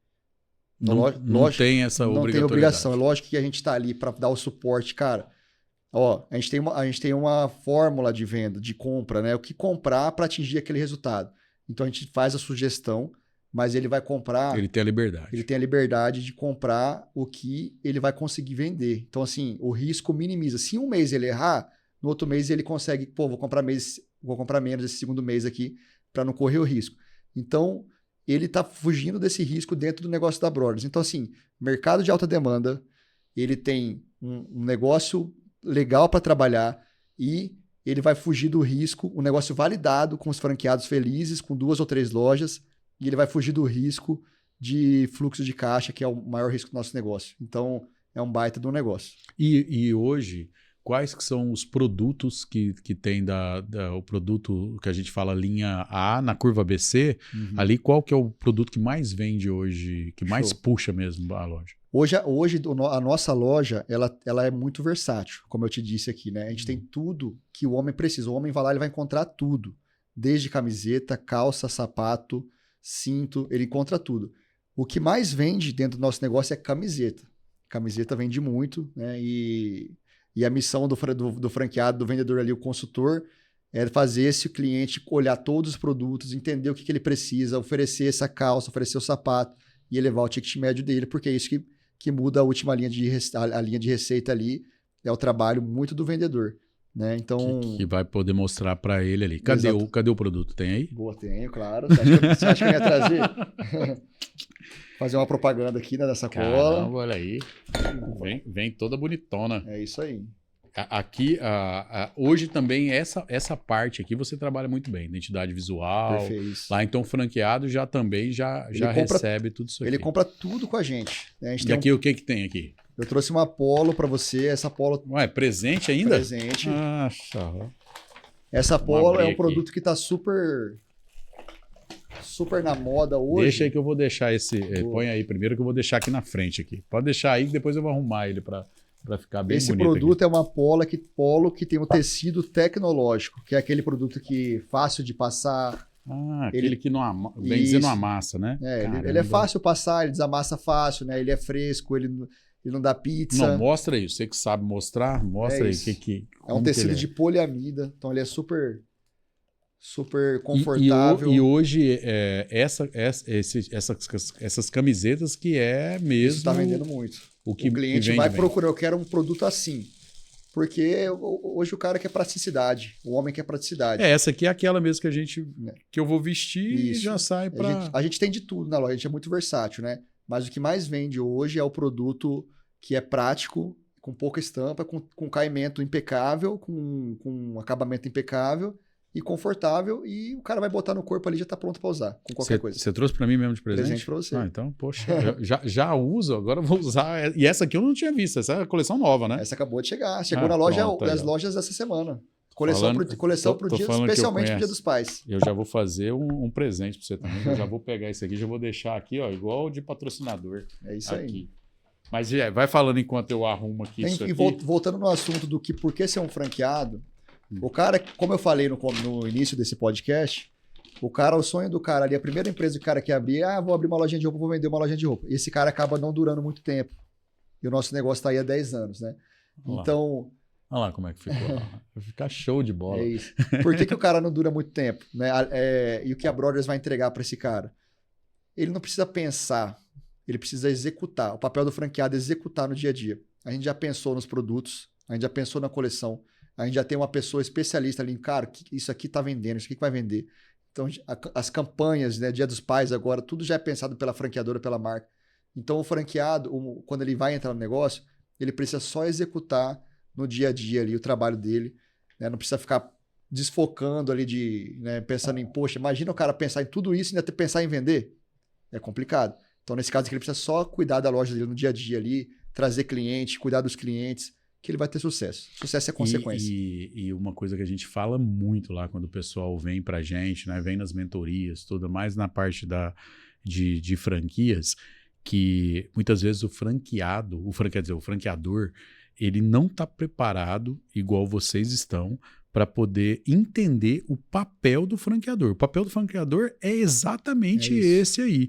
Não tem essa obrigatoriedade. Não tem obrigação. É lógico que a gente está ali para dar o suporte. Cara, a gente tem uma fórmula de venda, de compra, né? O que comprar para atingir aquele resultado. Então, a gente faz a sugestão, mas ele vai comprar... Ele tem a liberdade. Ele tem a liberdade de comprar o que ele vai conseguir vender. Então, assim, o risco minimiza. Se um mês ele errar, no outro mês ele consegue... vou comprar menos esse segundo mês aqui para não correr o risco. Então, ele está fugindo desse risco dentro do negócio da Brothers. Então, assim, mercado de alta demanda, ele tem um negócio legal para trabalhar e ele vai fugir do risco, um negócio validado com os franqueados felizes, com 2 ou 3 lojas, e ele vai fugir do risco de fluxo de caixa, que é o maior risco do nosso negócio. Então, é um baita do negócio. E hoje, quais que são os produtos que tem o produto que a gente fala linha A na curva ABC, ali qual que é o produto que mais vende hoje, que mais puxa mesmo a loja? Hoje a nossa loja, ela é muito versátil, como eu te disse aqui, né? A gente tem tudo que o homem precisa. O homem vai lá, ele vai encontrar tudo. Desde camiseta, calça, sapato, cinto, ele encontra tudo. O que mais vende dentro do nosso negócio é camiseta. Camiseta vende muito, né? E a missão do franqueado, do vendedor ali, o consultor, é fazer esse cliente olhar todos os produtos, entender o que ele precisa, oferecer essa calça, oferecer o sapato e elevar o ticket médio dele, porque é isso que muda a última linha a linha de receita ali, é o trabalho muito do vendedor, né? Então... Que vai poder mostrar para ele ali. Cadê o produto? Tem aí? Boa, tenho, claro. Você acha que eu ia trazer? Fazer uma propaganda aqui, né, dessa cola. Caramba, olha aí. Vem toda bonitona. É isso aí. Aqui, hoje também, essa parte aqui você trabalha muito bem. Identidade visual. Perfeito. Lá, então, o franqueado já recebe tudo isso aqui. Ele compra tudo com a gente. Né? A gente e aqui, o que tem aqui? Eu trouxe uma polo para você. Essa polo... Ué, presente ainda? Presente. Nossa. Essa polo é um produto que está super na moda hoje. Deixa aí que eu vou deixar esse... Põe aí primeiro que eu vou deixar aqui na frente. Aqui. Pode deixar aí que depois eu vou arrumar ele para ficar bem bonito. Esse produto aqui é uma polo que tem um tecido tecnológico, que é aquele produto que fácil de passar. Aquele que não bem dizer, não amassa, né? Ele é fácil passar, ele desamassa fácil, né? Ele é fresco, ele não dá pizza. Não, mostra aí. Você que sabe mostrar, mostra aí. É um tecido de poliamida, então ele é super confortável. E hoje, essas camisetas que é mesmo... Isso está vendendo muito. O cliente vai procurar, eu quero um produto assim. Porque hoje o cara quer praticidade, o homem quer praticidade. Essa aqui é aquela mesmo que eu vou vestir e já sai para... A gente tem de tudo na loja, a gente é muito versátil, né? Mas o que mais vende hoje é o produto que é prático, com pouca estampa, com caimento impecável, com acabamento impecável e confortável, e o cara vai botar no corpo ali e já tá pronto para usar, com qualquer coisa. Você trouxe para mim mesmo de presente? Presente para você. Então, poxa, já uso, agora eu vou usar. E essa aqui eu não tinha visto, essa é a coleção nova, né? Essa acabou de chegar, chegou na loja, das lojas essa semana. Coleção pro dia, especialmente pro Dia dos Pais. Eu já vou fazer um presente para você também, eu já vou pegar esse aqui, já vou deixar aqui, ó, igual de patrocinador. É isso aqui. Aí. Mas vai falando enquanto eu arrumo aqui isso aqui. Voltando no assunto do que por que ser um franqueado, o cara, como eu falei no início desse podcast, o sonho do cara ali, a primeira empresa que o cara quer abrir, vou abrir uma lojinha de roupa, vou vender uma lojinha de roupa. Esse cara acaba não durando muito tempo. E o nosso negócio está aí há 10 anos, né? Então... Olha lá como é que ficou. Vai ficar show de bola. É isso. Por que o cara não dura muito tempo? Né? E o que a Brothers vai entregar para esse cara? Ele não precisa pensar, ele precisa executar. O papel do franqueado é executar no dia a dia. A gente já pensou nos produtos, a gente já pensou na coleção, a gente já tem uma pessoa especialista ali, cara, isso aqui está vendendo, isso aqui que vai vender. Então, as campanhas, né, Dia dos Pais agora, tudo já é pensado pela franqueadora, pela marca. Então, o franqueado, quando ele vai entrar no negócio, ele precisa só executar no dia a dia ali o trabalho dele, né? Não precisa ficar desfocando ali pensando em, poxa, imagina o cara pensar em tudo isso e ainda pensar em vender. É complicado. Então, nesse caso aqui, ele precisa só cuidar da loja dele no dia a dia ali, trazer cliente, cuidar dos clientes, que ele vai ter sucesso. Sucesso é consequência. E uma coisa que a gente fala muito lá quando o pessoal vem pra gente, né, vem nas mentorias, tudo mais na parte de franquias, que muitas vezes o franqueador, ele não está preparado, igual vocês estão, para poder entender o papel do franqueador. O papel do franqueador é exatamente esse aí.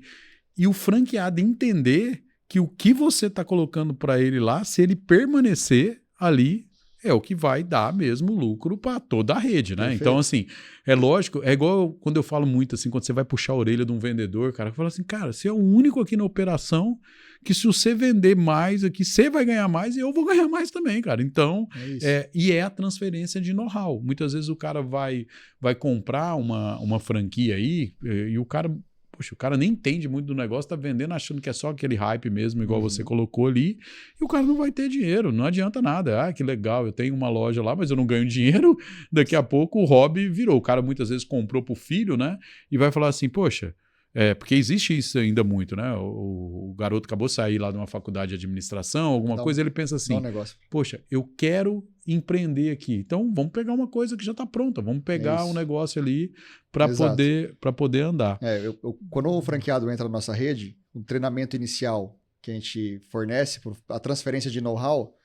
E o franqueado entender que o que você está colocando para ele lá, se ele permanecer ali, é o que vai dar mesmo lucro para toda a rede, né? Perfeito. Então, assim, é lógico, é igual quando eu falo muito assim, quando você vai puxar a orelha de um vendedor, cara, eu falo assim, cara, você é o único aqui na operação que se você vender mais aqui, você vai ganhar mais e eu vou ganhar mais também, cara. Então, é a transferência de know-how. Muitas vezes o cara vai comprar uma franquia aí e o cara Poxa, o cara nem entende muito do negócio, tá vendendo achando que é só aquele hype mesmo, igual você colocou ali, e o cara não vai ter dinheiro, não adianta nada. Ah, que legal, eu tenho uma loja lá, mas eu não ganho dinheiro, daqui a pouco o hobby virou. O cara muitas vezes comprou pro filho, né? E vai falar assim, poxa, porque existe isso ainda muito, né? O garoto acabou de sair lá de uma faculdade de administração, alguma coisa, ele pensa assim, poxa, eu quero empreender aqui. Então, vamos pegar uma coisa que já está pronta, vamos pegar um negócio ali para poder andar. Quando o franqueado entra na nossa rede, o treinamento inicial que a gente fornece, a transferência de know-how,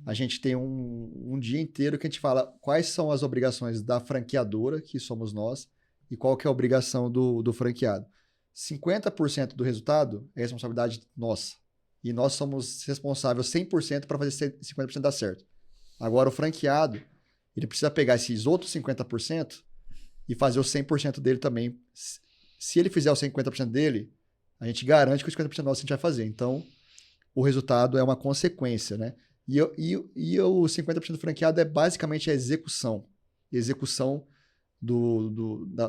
a gente tem um dia inteiro que a gente fala quais são as obrigações da franqueadora, que somos nós, e qual que é a obrigação do franqueado. 50% do resultado é responsabilidade nossa. E nós somos responsáveis 100% para fazer 50% dar certo. Agora, o franqueado, ele precisa pegar esses outros 50% e fazer o 100% dele também. Se ele fizer o 50% dele, a gente garante que os 50% nosso a gente vai fazer. Então, o resultado é uma consequência, né? E o 50% do franqueado é basicamente a execução. Execução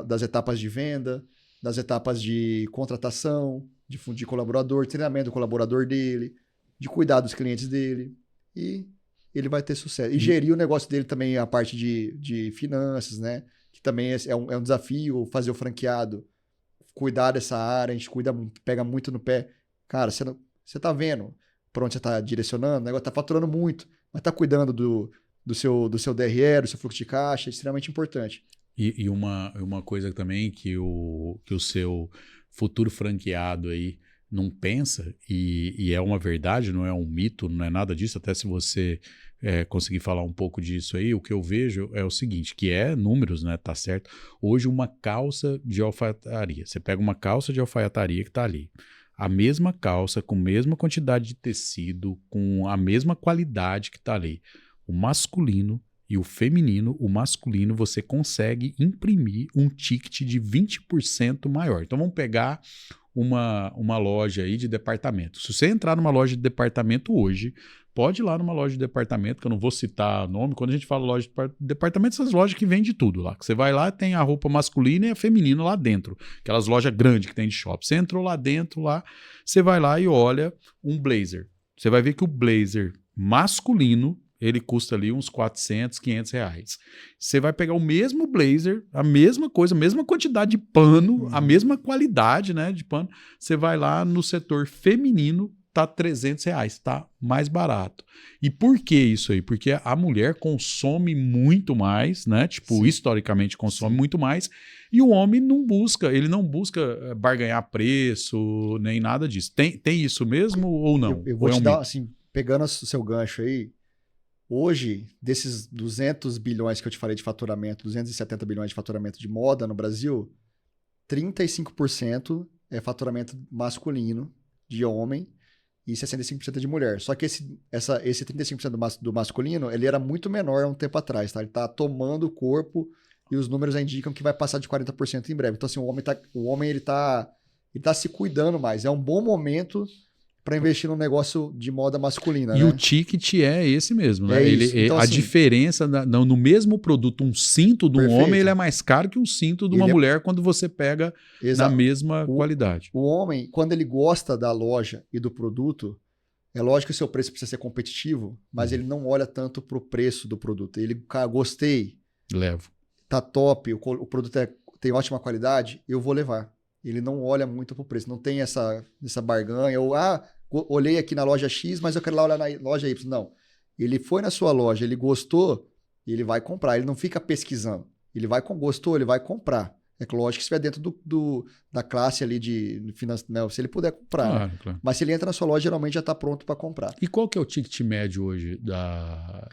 das etapas de venda, das etapas de contratação, de colaborador, treinamento do colaborador dele, de cuidar dos clientes dele, e ele vai ter sucesso. E gerir o negócio dele também, a parte de finanças, né? Que também é um desafio fazer o franqueado cuidar dessa área, a gente pega muito no pé. Cara, você tá vendo para onde você tá direcionando, o negócio tá faturando muito, mas tá cuidando do seu DRE, do seu fluxo de caixa, é extremamente importante. E uma coisa também que o seu futuro franqueado aí não pensa, e é uma verdade, não é um mito, não é nada disso, até se você conseguir falar um pouco disso aí, o que eu vejo é o seguinte, que é números, né, tá certo? Hoje uma calça de alfaiataria, você pega uma calça de alfaiataria que tá ali, a mesma calça, com a mesma quantidade de tecido, com a mesma qualidade que tá ali, o masculino e o feminino, o masculino, você consegue imprimir um ticket de 20% maior. Então vamos pegar uma loja aí de departamento. Se você entrar numa loja de departamento hoje, pode ir lá numa loja de departamento, que eu não vou citar nome, quando a gente fala loja de departamento, essas lojas que vendem tudo lá. Que você vai lá, tem a roupa masculina e a feminina lá dentro. Aquelas lojas grandes que tem de shopping. Você entrou lá dentro, você vai lá e olha um blazer. Você vai ver que o blazer masculino, ele custa ali uns 400, 500 reais. Você vai pegar o mesmo blazer, a mesma coisa, a mesma quantidade de pano, a mesma qualidade, né, de pano. Você vai lá no setor feminino, tá 300 reais, tá mais barato. E por que isso aí? Porque a mulher consome muito mais, né? Tipo, sim, historicamente consome muito mais, e o homem ele não busca barganhar preço, nem nada disso. Tem isso mesmo ou não? Eu vou te dar, assim, pegando o seu gancho aí, hoje, desses 200 bilhões que eu te falei de faturamento, 270 bilhões de faturamento de moda no Brasil, 35% é faturamento masculino, de homem, e 65% de mulher. Só que esse 35% do masculino, ele era muito menor há um tempo atrás, tá? Ele tá tomando o corpo e os números indicam que vai passar de 40% em breve. Então, assim, o homem ele tá se cuidando mais. É um bom momento para investir num negócio de moda masculina, e né? O ticket é esse mesmo, né? Então, a assim, diferença no mesmo produto, um cinto de um homem, ele é mais caro que um cinto de uma mulher quando você pega na mesma qualidade. O homem, quando ele gosta da loja e do produto, é lógico que o seu preço precisa ser competitivo, mas ele não olha tanto pro preço do produto. Ele, cara, gostei. Levo. Tá top, o produto tem ótima qualidade, eu vou levar. Ele não olha muito pro preço, não tem essa barganha, ou olhei aqui na loja X, mas eu quero lá olhar na loja Y. Não, ele foi na sua loja, ele gostou, ele vai comprar, ele não fica pesquisando. Ele gostou, ele vai comprar. É lógico que se estiver dentro da classe ali de finanças, né, se ele puder comprar. Claro. Mas se ele entra na sua loja, geralmente já está pronto para comprar. E qual que é o ticket médio hoje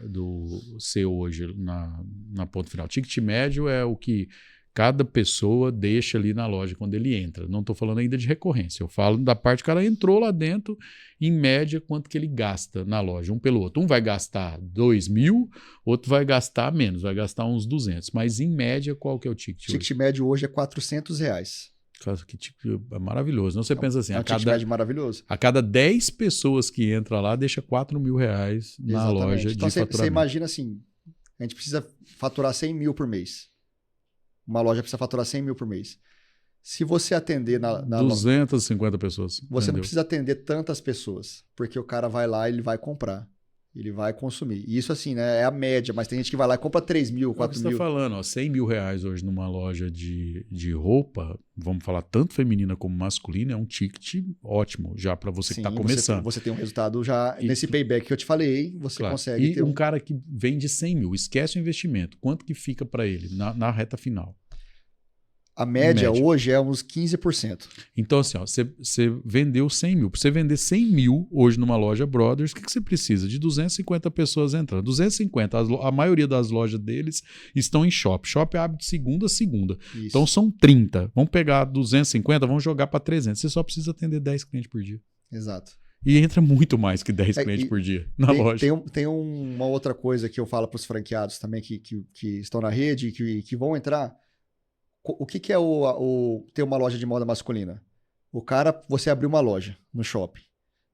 do seu hoje na ponto final? O ticket médio é o que cada pessoa deixa ali na loja quando ele entra. Não estou falando ainda de recorrência. Eu falo da parte que o cara entrou lá dentro, em média, quanto que ele gasta na loja, um pelo outro. Um vai gastar 2.000, outro vai gastar menos, vai gastar uns 200. Mas, em média, qual que é o ticket hoje? O ticket médio hoje é R$400. Que tipo, é maravilhoso. Não, você pensa assim, ticket médio maravilhoso. A cada 10 pessoas que entram lá, deixa R$4.000 na loja então, de faturamento. Você imagina assim, a gente precisa faturar 100 mil por mês. Uma loja precisa faturar 100 mil por mês. Se você atender na 250 pessoas. Você entendeu? não precisa atender tantas pessoas, porque o cara vai lá e ele vai comprar. Ele vai consumir. E isso, assim, né? É a média, mas tem gente que vai lá e compra 3 mil, É o que 4 você está mil. falando, ó, 100 mil reais hoje numa loja de roupa, vamos falar tanto feminina como masculina, é um ticket ótimo já para você que está Sim, começando. você tem um resultado já. Nesse payback que eu te falei, você Claro. consegue E ter um cara que vende 100 mil, esquece o investimento, quanto que fica para ele na reta final? A Em média média. hoje é uns 15%. Então, assim, ó, você vendeu 100 mil. Para você vender 100 mil hoje numa loja Brothers, o que você precisa? De 250 pessoas entrando. 250, a maioria das lojas deles estão em shopping. Shopping abre de segunda a segunda. Isso. Então, são 30. Vamos pegar 250, vamos jogar para 300. Você só precisa atender 10 clientes por dia. Exato. E entra muito mais que 10 É, clientes e por dia na loja. Tem uma outra coisa que eu falo para os franqueados também que estão na rede e que vão entrar. O que é ter uma loja de moda masculina? O cara, você abriu uma loja no shopping.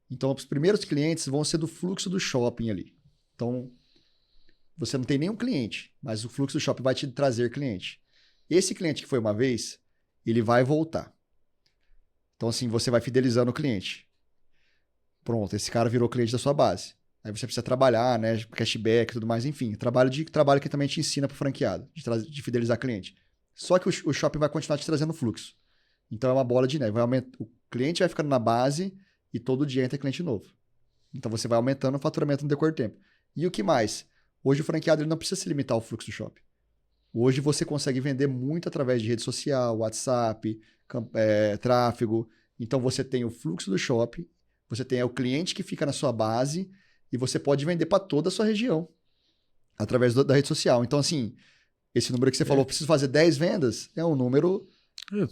Então, os primeiros clientes vão ser do fluxo do shopping ali. Então, você não tem nenhum cliente, mas o fluxo do shopping vai te trazer cliente. Esse cliente que foi uma vez, ele vai voltar. Então, assim, você vai fidelizando o cliente. Pronto, esse cara virou cliente da sua base. Aí você precisa trabalhar, né? Cashback e tudo mais, enfim. Trabalho que também te ensina para o franqueado, de fidelizar cliente. Só que o shopping vai continuar te trazendo fluxo. Então é uma bola de neve. O cliente vai ficando na base e todo dia entra cliente novo. Então você vai aumentando o faturamento no decorrer do tempo. E o que mais? Hoje o franqueado ele não precisa se limitar ao fluxo do shopping. Hoje você consegue vender muito através de rede social, WhatsApp, tráfego. Então você tem o fluxo do shopping, você tem o cliente que fica na sua base e você pode vender para toda a sua região através da rede social. Então, assim, esse número que você falou, preciso fazer 10 vendas, é um número...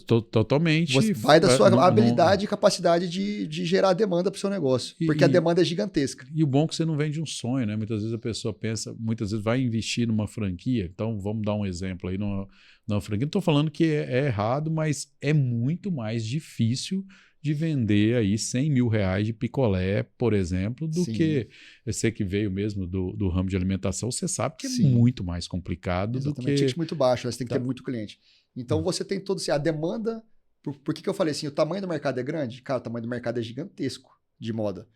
Totalmente. Vai da sua habilidade e capacidade de gerar demanda para o seu negócio. Porque a demanda é gigantesca. E o bom é que você não vende um sonho, né? Muitas vezes a pessoa pensa, muitas vezes vai investir numa franquia. Então, vamos dar um exemplo aí numa franquia. Não estou falando que é errado, mas é muito mais difícil de vender aí 100 mil reais de picolé, por exemplo, do que você que veio mesmo do ramo de alimentação, você sabe que é muito mais complicado. Exatamente. Do que... Ticket muito baixo, você tem que ter muito cliente. Então você tem todo a demanda. Por que eu falei assim? O tamanho do mercado é grande? Cara, o tamanho do mercado é gigantesco de moda.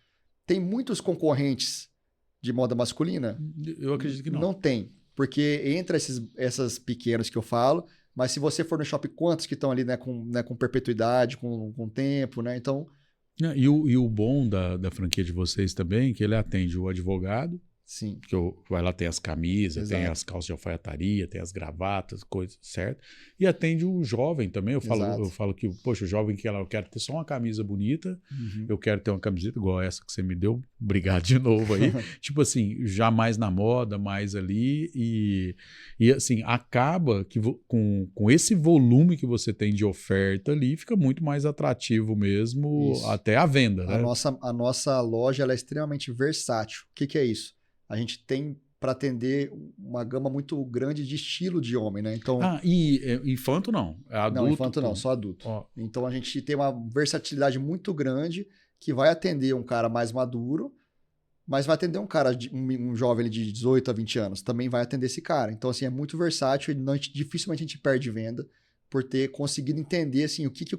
Tem muitos concorrentes de moda masculina? Eu acredito que não. Não tem. Porque entre essas pequenos que eu falo, mas se você for no shopping, quantos que estão ali com perpetuidade, com tempo, né? Então. E o bom da franquia de vocês também, que ele atende o advogado. Sim. Que vai lá, tem as camisas, Exato. tem as calças de alfaiataria, tem as gravatas, coisas, certo? E atende o jovem também. Eu falo que, poxa, o jovem que eu quero ter só uma camisa bonita, eu quero ter uma camiseta igual essa que você me deu, obrigado de novo aí. Tipo assim, já mais na moda, mais ali, e assim, acaba que com esse volume que você tem de oferta ali, fica muito mais atrativo mesmo, até a venda, né? A nossa loja ela é extremamente versátil. O que é isso? A gente tem para atender uma gama muito grande de estilo de homem, né? Então, e infanto não? É adulto? Não, infanto não, só adulto. Então a gente tem uma versatilidade muito grande que vai atender um cara mais maduro, mas vai atender um cara, um jovem de 18 a 20 anos, também vai atender esse cara. Então, assim, é muito versátil e dificilmente a gente perde venda por ter conseguido entender, assim, o que o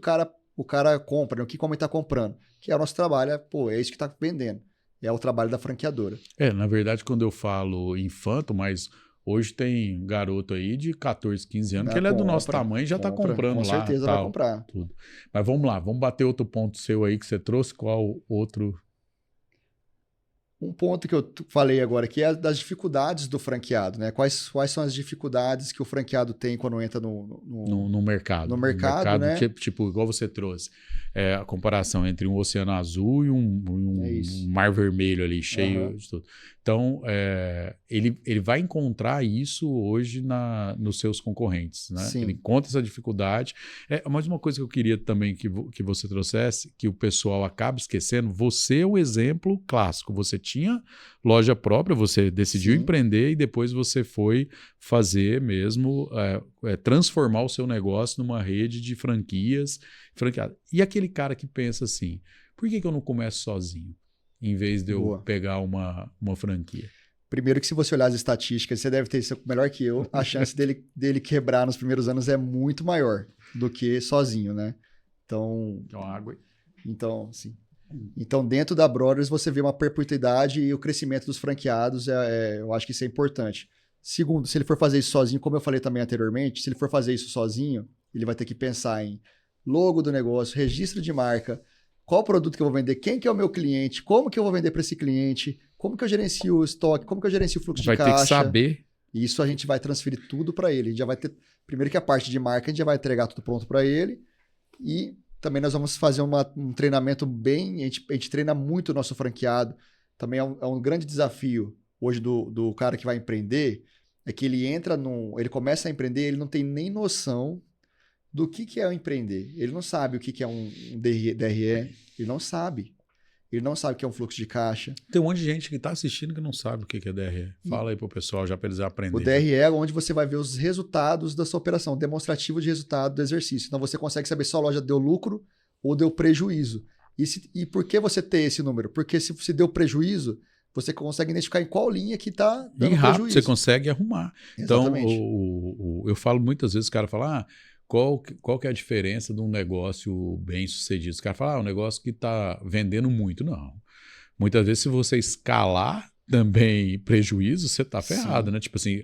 cara compra, né? O que o homem está comprando. Que é o nosso trabalho, é isso que está vendendo. É o trabalho da franqueadora. Na verdade, quando eu falo infanto, mas hoje tem garoto aí de 14, 15 anos que ele é do nosso tamanho e já está comprando lá. Com certeza vai comprar. Tudo. Mas vamos lá, vamos bater outro ponto seu aí que você trouxe. Qual outro? Um ponto que eu falei agora aqui é das dificuldades do franqueado, né? Quais são as dificuldades que o franqueado tem quando entra no mercado? No mercado, né? Tipo, igual você trouxe. A comparação entre um oceano azul e um mar vermelho ali, cheio de tudo. Então, ele vai encontrar isso hoje nos seus concorrentes, né? Sim. Ele encontra essa dificuldade. Mas uma coisa que eu queria também que você trouxesse, que o pessoal acaba esquecendo, você é o exemplo clássico. Você tinha loja própria, você decidiu empreender e depois você foi fazer mesmo, transformar o seu negócio numa rede de franquias. E aquele cara que pensa assim, por que eu não começo sozinho, em vez de eu pegar uma franquia? Primeiro que se você olhar as estatísticas, você deve ter isso melhor que eu, a chance dele quebrar nos primeiros anos é muito maior do que sozinho, né? Então, água. Então, sim. Então, dentro da Brothers, você vê uma perpetuidade e o crescimento dos franqueados, eu acho que isso é importante. Segundo, se ele for fazer isso sozinho, como eu falei também anteriormente, se ele for fazer isso sozinho, ele vai ter que pensar em logo do negócio, registro de marca, qual produto que eu vou vender, quem que é o meu cliente, como que eu vou vender para esse cliente, como que eu gerencio o estoque, como que eu gerencio o fluxo de caixa. Vai ter que saber. Isso a gente vai transferir tudo para ele. A gente já vai ter, primeiro que a parte de marca, a gente já vai entregar tudo pronto para ele e também nós vamos fazer um treinamento bem, a gente treina muito o nosso franqueado. Também é um grande desafio hoje do cara que vai empreender, é que ele começa a empreender, ele não tem nem noção do que é o empreender. Ele não sabe o que é um DRE, ele não sabe. Ele não sabe o que é um fluxo de caixa. Tem um monte de gente que está assistindo que não sabe o que é DRE. Fala aí pro pessoal já para eles aprenderem. O DRE é onde você vai ver os resultados da sua operação, demonstrativo de resultado do exercício. Então você consegue saber se a loja deu lucro ou deu prejuízo. E por que você ter esse número? Porque se deu prejuízo, você consegue identificar em qual linha que está dando e rápido prejuízo. Você consegue arrumar. Exatamente. Então, eu falo muitas vezes, o cara fala, qual que é a diferença de um negócio bem sucedido? Os caras falam, um negócio que está vendendo muito. Não. Muitas vezes, se você escalar também prejuízo, você está ferrado, né? Tipo assim,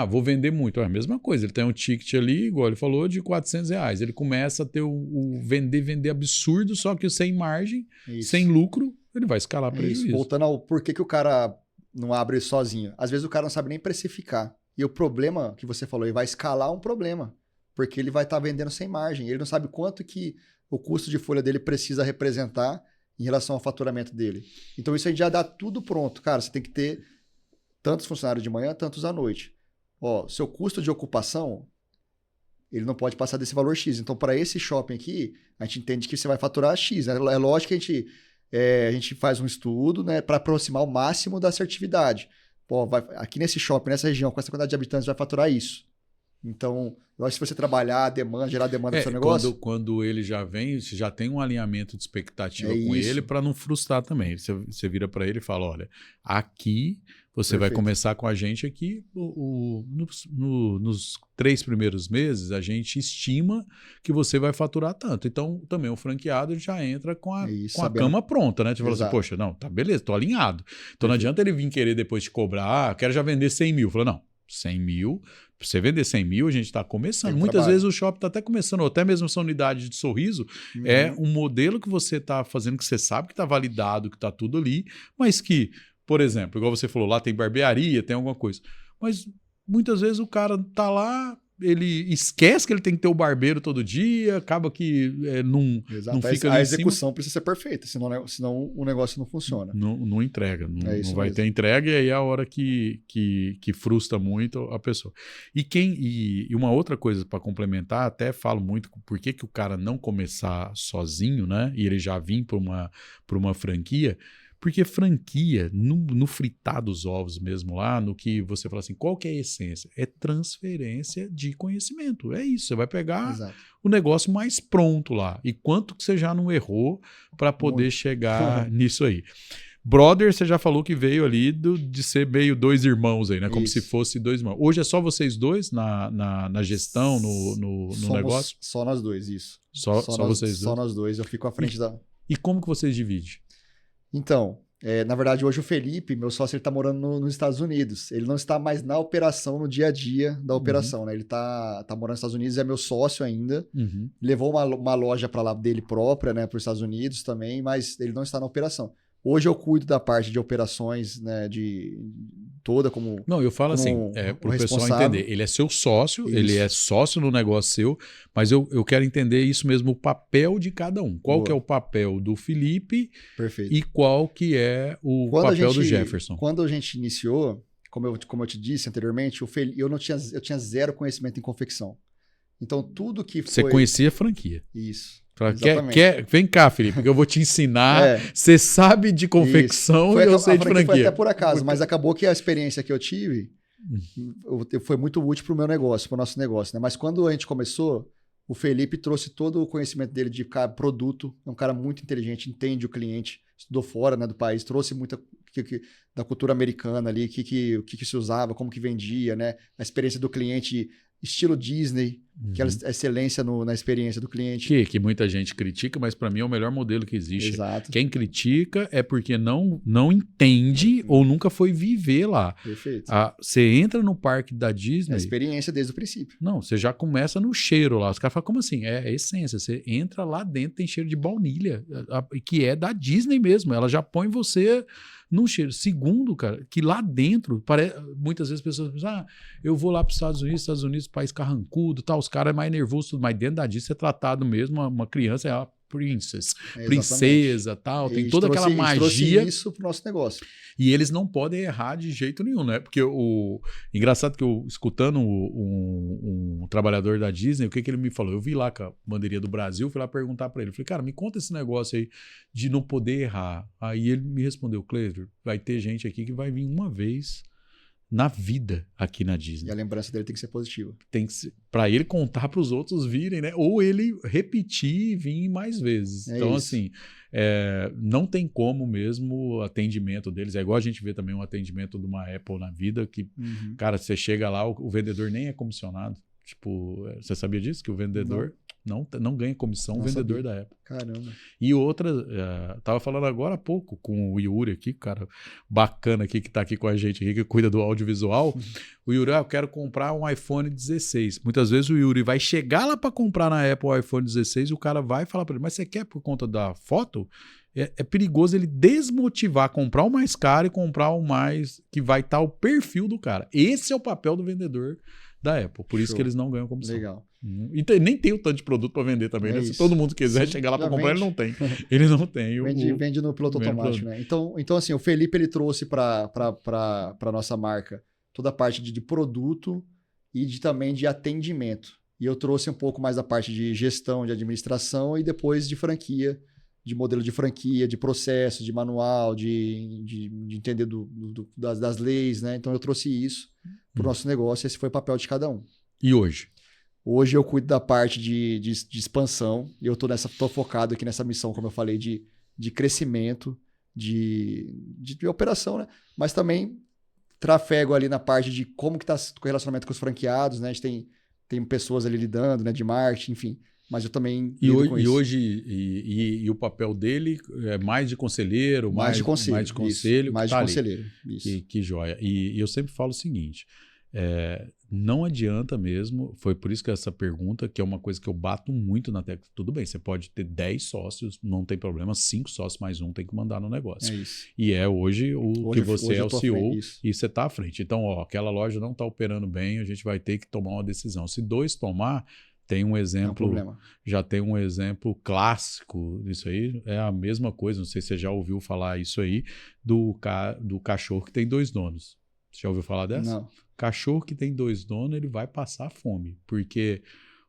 vou vender muito. É a mesma coisa, ele tem um ticket ali, igual ele falou, de R$400. Ele começa a ter o vender absurdo, só que sem margem, sem lucro, ele vai escalar prejuízo. Voltando ao porquê que o cara não abre sozinho. Às vezes o cara não sabe nem precificar. E o problema que você falou, ele vai escalar um problema. Porque ele vai estar vendendo sem margem. Ele não sabe quanto que o custo de folha dele precisa representar em relação ao faturamento dele. Então isso aí já dá tudo pronto. Cara, você tem que ter tantos funcionários de manhã, tantos à noite. Seu custo de ocupação, ele não pode passar desse valor X. Então, para esse shopping aqui, a gente entende que você vai faturar X. Né? É lógico que a gente faz um estudo, né, para aproximar o máximo da assertividade. Aqui nesse shopping, nessa região, com essa quantidade de habitantes, vai faturar isso. Então, se você trabalhar gerar demanda no seu negócio... Quando ele já vem, você já tem um alinhamento de expectativa com ele para não frustrar também. Você vira para ele e fala, olha, aqui você vai começar com a gente aqui, nos 3 primeiros meses, a gente estima que você vai faturar tanto. Então, também o franqueado já entra com a cama pronta, né? Você fala assim, poxa, não, tá beleza, tô alinhado. Então não adianta ele vir querer depois te cobrar, quero já vender 100 mil. Fala, não, 100 mil, para você vender 100 mil, a gente está começando. Muitas vezes o shopping está até começando, ou até mesmo essa unidade de Sorriso, é um modelo que você está fazendo, que você sabe que está validado, que está tudo ali, mas que, por exemplo, igual você falou, lá tem barbearia, tem alguma coisa. Mas muitas vezes o cara está lá, ele esquece que ele tem que ter o barbeiro todo dia, acaba que não fica ali a execução precisa ser perfeita, senão o negócio não funciona. Não entrega, não vai ter entrega, e aí é a hora que frustra muito a pessoa. E uma outra coisa para complementar, até falo muito por que o cara não começar sozinho, né? E ele já vir para uma franquia. Porque franquia, no fritar dos ovos mesmo lá, no que você fala assim, qual que é a essência? É transferência de conhecimento. É isso, você vai pegar o negócio mais pronto lá. E quanto que você já não errou para poder chegar nisso aí. Brother, você já falou que veio ali de ser meio 2 irmãos aí, né? Como se fosse 2 irmãos. Hoje é só vocês dois na gestão, no negócio? Só nós dois, isso. Só vocês dois? Só nós dois, eu fico à frente da... E como que vocês dividem? Então, na verdade, hoje o Felipe, meu sócio, ele está morando nos Estados Unidos. Ele não está mais na operação, no dia a dia da operação, né? Ele tá morando nos Estados Unidos, é meu sócio ainda. Levou uma loja para lá dele própria, né, para os Estados Unidos também, mas ele não está na operação. Hoje eu cuido da parte de operações, né, toda como... Não, eu falo assim, para o pessoal entender, ele é seu sócio, ele é sócio no negócio seu, mas eu quero entender isso mesmo, o papel de cada um. Qual que é o papel do Felipe e qual que é o papel do Jefferson? Quando a gente iniciou, como eu te disse anteriormente, eu tinha zero conhecimento em confecção. Então tudo que foi... Você conhecia a franquia. Isso. Vem cá, Felipe, que eu vou te ensinar. Você sabe de confecção e eu sei de franquia. Foi até por acaso, mas acabou que a experiência que eu tive foi muito útil para o meu negócio, para o nosso negócio, né? Mas quando a gente começou, o Felipe trouxe todo o conhecimento dele de produto, é um cara muito inteligente, entende o cliente, estudou fora, né, do país, trouxe muita da cultura americana ali, o que se usava, como que vendia, né? A experiência do cliente, estilo Disney, aquela excelência na experiência do cliente. Que muita gente critica, mas para mim é o melhor modelo que existe. Exato. Quem critica é porque não entende ou nunca foi viver lá. Perfeito. Você entra no parque da Disney... É a experiência desde o princípio. Não, você já começa no cheiro lá. Os caras falam, como assim? É essência. Você entra lá dentro, tem cheiro de baunilha, que é da Disney mesmo. Ela já põe você no cheiro. Segundo, cara, que lá dentro, muitas vezes as pessoas pensam, eu vou lá para os Estados Unidos, país carrancudo, tal, os caras é mais nervosos, mas dentro da Disney é tratado mesmo, uma criança é a princesa, tal, tem toda aquela magia. Trouxe isso pro nosso negócio. E eles não podem errar de jeito nenhum, né? Porque engraçado que eu, escutando um trabalhador da Disney, o que ele me falou? Eu vi lá com a bandeirinha do Brasil, fui lá perguntar para ele. Falei, cara, me conta esse negócio aí de não poder errar. Aí ele me respondeu, Cleiton, vai ter gente aqui que vai vir uma vez na vida aqui na Disney. E a lembrança dele tem que ser positiva. Tem que ser, para ele contar para os outros virem, né? Ou ele repetir e vir mais vezes. Então, assim, não tem como mesmo o atendimento deles. É igual a gente vê também um atendimento de uma Apple na vida, que, cara, você chega lá, o vendedor nem é comissionado. Tipo, você sabia disso? Que o vendedor não ganha comissão, o vendedor sabia. da Apple. Caramba. E outra, tava falando agora há pouco com o Yuri aqui, cara bacana aqui, que tá aqui com a gente aqui, que cuida do audiovisual. O Yuri, eu quero comprar um iPhone 16. Muitas vezes o Yuri vai chegar lá para comprar na Apple o iPhone 16 e o cara vai falar para ele, mas você quer por conta da foto? É perigoso ele desmotivar, comprar o mais caro e comprar o mais que vai estar o perfil do cara. Esse é o papel do vendedor da Apple. Por isso que eles não ganham comissão. Legal. E nem tem o tanto de produto para vender também, né? Se todo mundo quiser chegar lá para comprar, ele não tem. Ele não tem. Vende no piloto automático, né? Então, assim, o Felipe ele trouxe para a nossa marca toda a parte de produto e também de atendimento. E eu trouxe um pouco mais da parte de gestão, de administração e depois de franquia, de modelo de franquia, de processo, de manual, de entender das leis, né? Então eu trouxe isso para o nosso negócio. Esse foi o papel de cada um. E hoje? Hoje eu cuido da parte de expansão e eu tô focado aqui nessa missão, como eu falei, de crescimento, de operação, né? Mas também trafego ali na parte de como que está o relacionamento com os franqueados, né? A gente tem pessoas ali lidando, né? De marketing, enfim. Mas eu também lido com isso. E o papel dele é mais de conselheiro? Mais de conselho. Mais de conselho. Isso, mais de conselheiro. Isso. Que joia. E eu sempre falo o seguinte... não adianta mesmo, foi por isso que essa pergunta, que é uma coisa que eu bato muito na tecla. Tudo bem, você pode ter 10 sócios, não tem problema, 5 sócios mais um tem que mandar no negócio. É isso. E hoje que você é o CEO e você está à frente. Então, aquela loja não está operando bem, a gente vai ter que tomar uma decisão. Se 2 tomar, tem um exemplo, já tem um exemplo clássico disso aí, é a mesma coisa, não sei se você já ouviu falar isso aí, do cachorro que tem 2 donos. Você já ouviu falar dessa? Não. Cachorro que tem 2 donos, ele vai passar fome, porque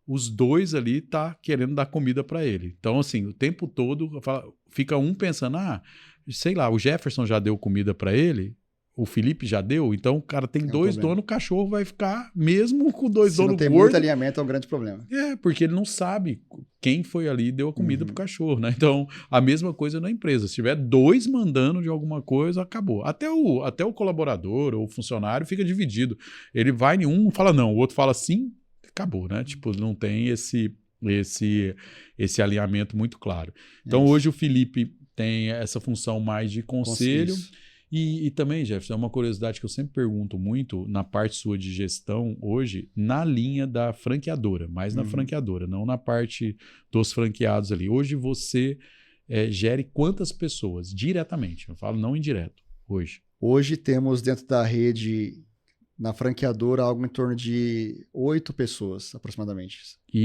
os 2 ali tá querendo dar comida para ele. Então, assim, o tempo todo fica um pensando, sei lá, o Jefferson já deu comida para ele, o Felipe já deu, então o cara tem 2 donos, o cachorro vai ficar, mesmo com 2 donos gordos... Se não tem muito alimento, é um grande problema. Porque ele não sabe quem foi ali e deu a comida pro cachorro, né? Então, a mesma coisa na empresa. Se tiver 2 mandando de alguma coisa, acabou. Até o colaborador ou o funcionário fica dividido. Ele vai em um, fala não, o outro fala sim, acabou, né? Tipo, não tem esse alinhamento muito claro. Então, hoje o Felipe tem essa função mais de conselho. E também, Jefferson, é uma curiosidade que eu sempre pergunto muito na parte sua de gestão hoje, na linha da franqueadora, mais na franqueadora, não na parte dos franqueados ali. Hoje você gere quantas pessoas diretamente? Eu falo não indireto, hoje. Hoje temos dentro da rede, na franqueadora, algo em torno de 8 pessoas, aproximadamente.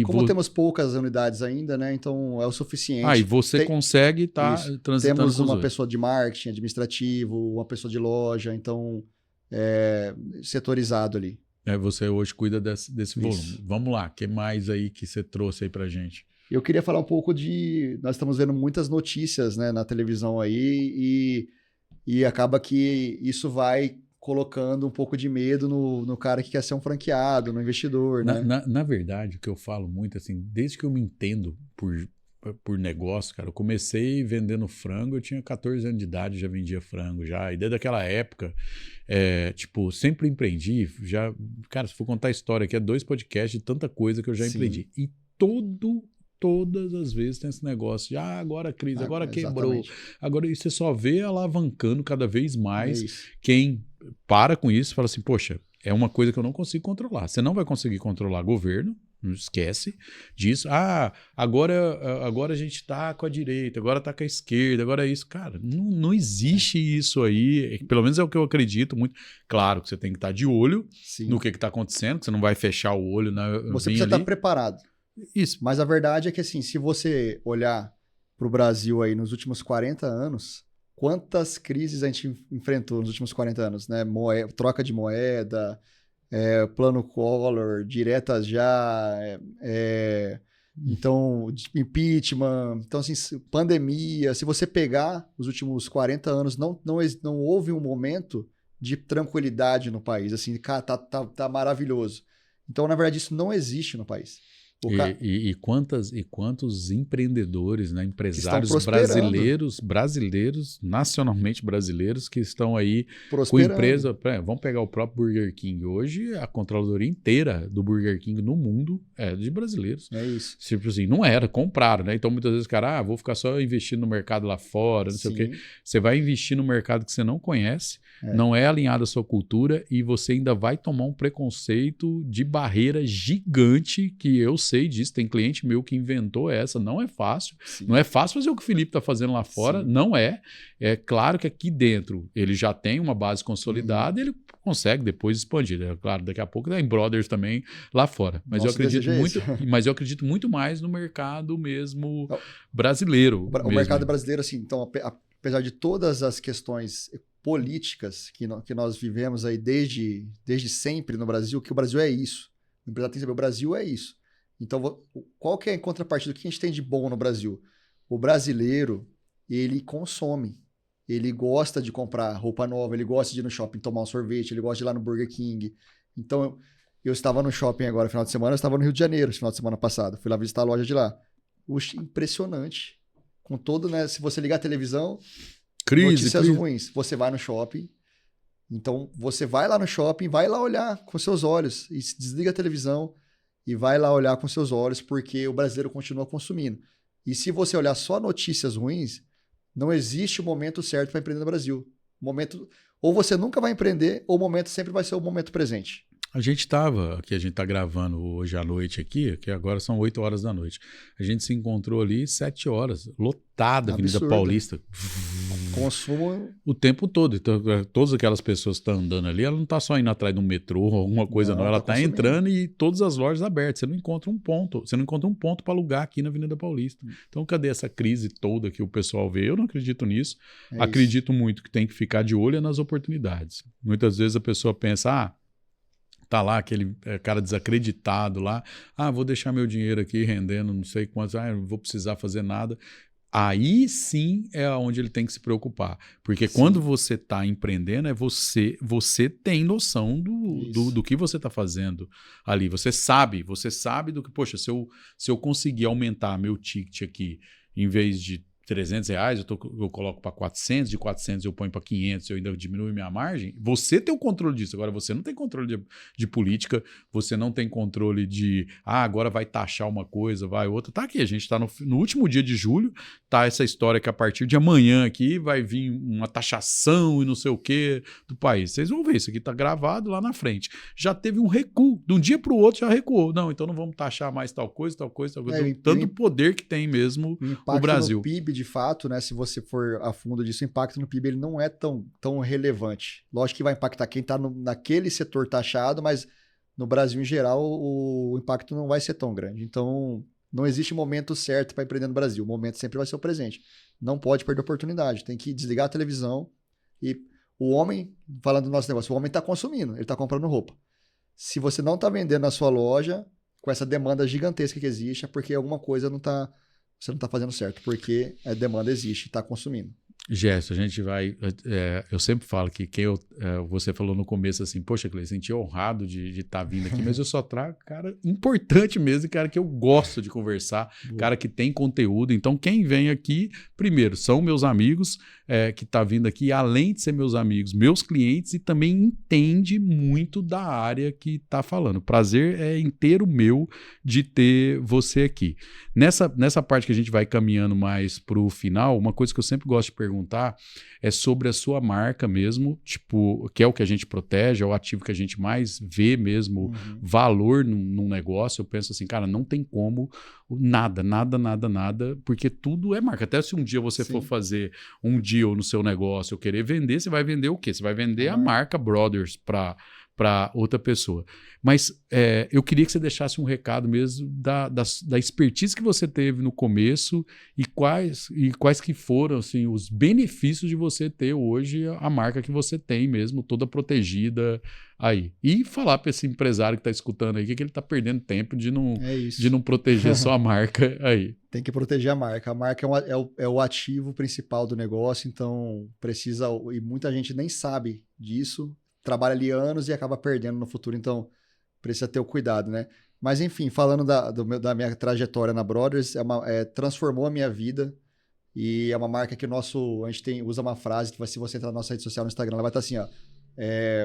Como temos poucas unidades ainda, né? Então é o suficiente. E você consegue estar transitando. Temos uma pessoa de marketing, administrativo, uma pessoa de loja, então setorizado ali. Você hoje cuida desse volume. Vamos lá, o que mais aí que você trouxe aí pra gente? Eu queria falar um pouco nós estamos vendo muitas notícias, né, na televisão aí e acaba que isso vai colocando um pouco de medo no cara que quer ser um franqueado, no investidor, né? Na verdade, o que eu falo muito, assim, desde que eu me entendo por por negócio, cara. Eu comecei vendendo frango, eu tinha 14 anos de idade, já vendia frango já. E desde aquela época, tipo, sempre empreendi. Já, cara, se for contar a história aqui, é 2 podcasts de tanta coisa que eu já empreendi. E todas as vezes tem esse negócio de agora a crise, agora quebrou. Exatamente. Agora e você só vê alavancando cada vez mais quem para com isso e fala assim, poxa, é uma coisa que eu não consigo controlar. Você não vai conseguir controlar governo, não esquece disso. Agora a gente está com a direita, agora está com a esquerda, agora é isso. Cara, não existe isso aí. Pelo menos é o que eu acredito muito. Claro que você tem que estar de olho no que está acontecendo, que você não vai fechar o olho. Você precisa estar preparado. Isso. Mas a verdade é que, assim, se você olhar para o Brasil aí nos últimos 40 anos, quantas crises a gente enfrentou nos últimos 40 anos, né? Troca de moeda, plano Collor, diretas já, então, impeachment, então, assim, pandemia. Se você pegar os últimos 40 anos, não houve um momento de tranquilidade no país, assim, cara, tá maravilhoso. Então, na verdade, isso não existe no país. E quantos empreendedores, né, empresários brasileiros, nacionalmente brasileiros, que estão aí com empresa. Vamos pegar o próprio Burger King. Hoje, a controladoria inteira do Burger King no mundo é de brasileiros. É isso. Tipo assim, não era, compraram, né? Então, muitas vezes, cara, vou ficar só investindo no mercado lá fora, não sei o quê. Você vai investir no mercado que você não conhece, não é alinhado à sua cultura, e você ainda vai tomar um preconceito de barreira gigante, que eu sei disso, tem cliente meu que inventou essa, não é fácil. Sim. Não é fácil fazer o que o Felipe está fazendo lá fora, não é. É claro que aqui dentro ele já tem uma base consolidada e ele consegue depois expandir. É claro, daqui a pouco tem Brothers também lá fora. Mas eu acredito muito mais no mercado mesmo brasileiro. O mercado brasileiro, assim, então, apesar de todas as questões políticas que nós vivemos aí desde sempre no Brasil, que o Brasil é isso. O empresário tem que saber, o Brasil é isso. Então, qual que é a contrapartida? O que a gente tem de bom no Brasil? O brasileiro, ele consome. Ele gosta de comprar roupa nova, ele gosta de ir no shopping tomar um sorvete, ele gosta de ir lá no Burger King. Então, eu estava no shopping agora, final de semana, eu estava no Rio de Janeiro, final de semana passado. Fui lá visitar a loja de lá. Oxe, impressionante. Com todo, né? Se você ligar a televisão, notícias ruins. Você vai no shopping. Então, você vai lá no shopping, vai lá olhar com seus olhos. E desliga a televisão e vai lá olhar com seus olhos, porque o brasileiro continua consumindo. E se você olhar só notícias ruins, não existe o momento certo para empreender no Brasil. Ou você nunca vai empreender, ou o momento sempre vai ser o momento presente. A gente está gravando hoje à noite aqui, que agora são 8 horas da noite. A gente se encontrou ali 7 horas, lotada, Avenida Paulista. Consumo o tempo todo. Então, todas aquelas pessoas que estão andando ali, ela não está só indo atrás de um metrô ou alguma coisa, não. Ela está entrando e todas as lojas abertas. Você não encontra um ponto para alugar aqui na Avenida Paulista. Então, cadê essa crise toda que o pessoal vê? Eu não acredito nisso. Acredito muito que tem que ficar de olho nas oportunidades. Muitas vezes a pessoa pensa, tá lá aquele cara desacreditado lá, vou deixar meu dinheiro aqui rendendo não sei quantos, não vou precisar fazer nada. Aí sim é onde ele tem que se preocupar. Porque quando você está empreendendo, você tem noção do que você está fazendo ali. Você sabe do que, poxa, se eu conseguir aumentar meu ticket aqui, em vez de R$300, eu coloco para 400, de 400 eu ponho para 500, eu ainda diminuo minha margem. Você tem o controle disso. Agora, você não tem controle de política, você não tem controle de, agora vai taxar uma coisa, vai outra. Tá aqui, a gente está no último dia de julho, tá essa história que a partir de amanhã aqui vai vir uma taxação e não sei o que do país. Vocês vão ver, isso aqui tá gravado lá na frente. Já teve um recuo, de um dia para o outro já recuou. Não, então não vamos taxar mais tal coisa. Tanto poder que tem mesmo o Brasil. No PIB, de fato, né, se você for a fundo disso, o impacto no PIB ele não é tão relevante. Lógico que vai impactar quem está naquele setor taxado, mas no Brasil em geral o impacto não vai ser tão grande. Então, não existe momento certo para empreender no Brasil. O momento sempre vai ser o presente. Não pode perder a oportunidade. Tem que desligar a televisão e o homem, falando do nosso negócio, o homem está consumindo, ele está comprando roupa. Se você não está vendendo na sua loja, com essa demanda gigantesca que existe, é porque alguma coisa você não está fazendo certo, porque a demanda existe, está consumindo. Gerson, a gente vai... eu sempre falo que você falou no começo assim, poxa, Cleiton, senti honrado de estar vindo aqui, mas eu só trago cara importante mesmo, cara que eu gosto de conversar, cara que tem conteúdo. Então, quem vem aqui, primeiro, são meus amigos que tá vindo aqui, além de ser meus amigos, meus clientes, e também entende muito da área que tá falando. O prazer é inteiro meu de ter você aqui. Nessa parte que a gente vai caminhando mais pro final, uma coisa que eu sempre gosto de perguntar é sobre a sua marca mesmo, tipo, que é o que a gente protege, é o ativo que a gente mais vê mesmo valor num negócio. Eu penso assim, cara, não tem como nada, porque tudo é marca. Até se um dia você for fazer um deal no seu negócio ou querer vender, você vai vender o quê? Você vai vender a marca Brothers para outra pessoa. Mas eu queria que você deixasse um recado mesmo da expertise que você teve no começo e quais que foram assim, os benefícios de você ter hoje a marca que você tem mesmo, toda protegida aí. E falar para esse empresário que está escutando aí que ele está perdendo tempo de não proteger sua marca aí. Tem que proteger a marca. A marca é o ativo principal do negócio, então precisa... E muita gente nem sabe disso, trabalha ali anos e acaba perdendo no futuro, então precisa ter o cuidado, né? Mas enfim, falando da minha trajetória na Brothers, transformou a minha vida e é uma marca que a gente usa uma frase, se você entrar na nossa rede social no Instagram, ela vai estar assim, ó,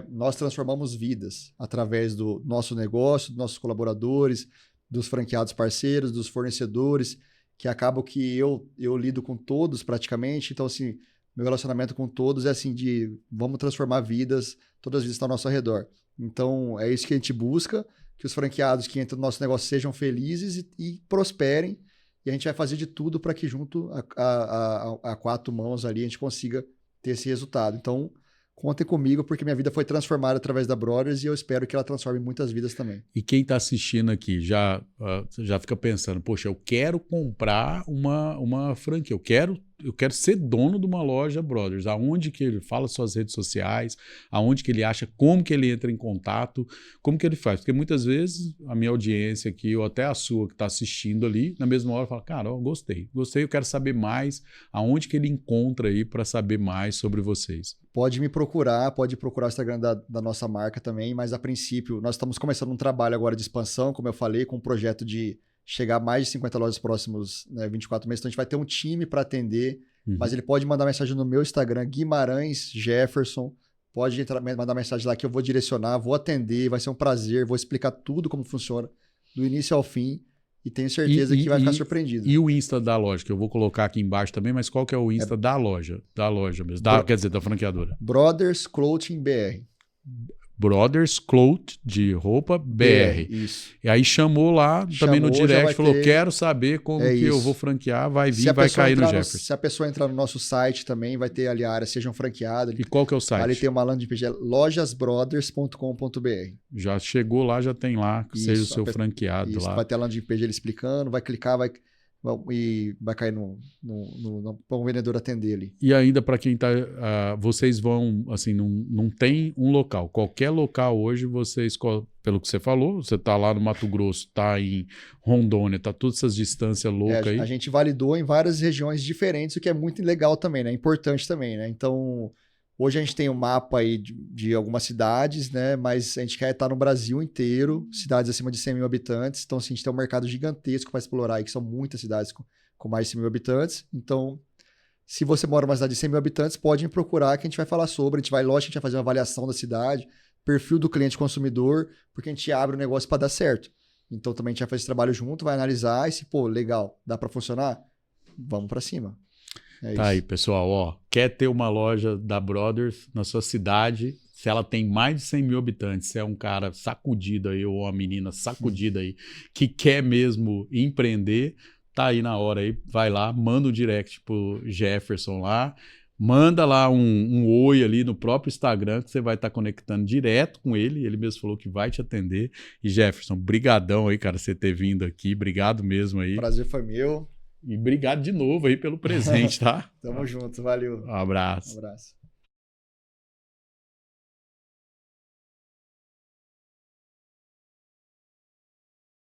nós transformamos vidas através do nosso negócio, dos nossos colaboradores, dos franqueados parceiros, dos fornecedores, que acabam que eu lido com todos praticamente, então assim, meu relacionamento com todos é assim de vamos transformar vidas, todas as vidas estão ao nosso redor. Então, é isso que a gente busca, que os franqueados que entram no nosso negócio sejam felizes e prosperem. E a gente vai fazer de tudo para que junto a quatro mãos ali a gente consiga ter esse resultado. Então, contem comigo, porque minha vida foi transformada através da Brothers e eu espero que ela transforme muitas vidas também. E quem está assistindo aqui já fica pensando, poxa, eu quero comprar uma franquia, eu quero ser dono de uma loja Brothers. Aonde que ele fala suas redes sociais, aonde que ele acha, como que ele entra em contato, como que ele faz. Porque muitas vezes a minha audiência aqui, ou até a sua que está assistindo ali, na mesma hora fala, cara, gostei, eu quero saber mais, aonde que ele encontra aí para saber mais sobre vocês. Pode me procurar, pode procurar o Instagram da nossa marca também, mas a princípio nós estamos começando um trabalho agora de expansão, como eu falei, com um projeto de chegar a mais de 50 lojas próximos 24 meses, então a gente vai ter um time para atender, mas ele pode mandar mensagem no meu Instagram, Guimarães Jefferson, pode mandar mensagem lá que eu vou direcionar, vou atender, vai ser um prazer, vou explicar tudo como funciona, do início ao fim, e tenho certeza que vai ficar surpreendido. E o Insta da loja, que eu vou colocar aqui embaixo também, mas qual que é o Insta da loja? Da loja mesmo, quer dizer, da franqueadora. Brothers Clothing BR. Brothers Cloth de roupa BR. Isso. E aí chamou lá também no direct, falou, quero saber como que eu vou franquear, vai vir, vai cair no Jefferson. Se a pessoa entrar no nosso site também, vai ter ali a área, seja um franqueado. E qual que é o site? Ali tem uma landing page, lojasbrothers.com.br. Já chegou lá, já tem lá, seja o seu franqueado isso, lá. Vai ter a landing page ele explicando, vai clicar, e vai cair para um vendedor atender ali. E ainda para quem tá, vocês vão, assim, não tem um local. Qualquer local hoje, vocês, pelo que você falou, você tá lá no Mato Grosso, tá em Rondônia, tá todas essas distâncias loucas aí. A gente validou em várias regiões diferentes, o que é muito legal também, né? Importante também, né? Então, hoje a gente tem um mapa aí de algumas cidades, né? Mas a gente quer estar no Brasil inteiro, cidades acima de 100 mil habitantes. Então, assim, a gente tem um mercado gigantesco para explorar aí, que são muitas cidades com mais de 100 mil habitantes. Então, se você mora numa cidade de 100 mil habitantes, pode me procurar que a gente vai falar sobre. A gente vai fazer uma avaliação da cidade, perfil do cliente consumidor, porque a gente abre o negócio para dar certo. Então, também a gente vai fazer esse trabalho junto, vai analisar e se, legal, dá para funcionar? Vamos para cima. Tá aí, pessoal, ó, quer ter uma loja da Brothers na sua cidade, se ela tem mais de 100 mil habitantes, se é um cara sacudido aí, ou uma menina sacudida aí, que quer mesmo empreender, tá aí na hora aí, vai lá, manda um direct pro Jefferson lá, manda lá um oi ali no próprio Instagram, que você vai estar conectando direto com ele mesmo falou que vai te atender. E Jefferson, brigadão aí, cara, você ter vindo aqui, obrigado mesmo aí. Prazer foi meu. E obrigado de novo aí pelo presente, tá? Tamo junto, valeu. Um abraço. Um abraço.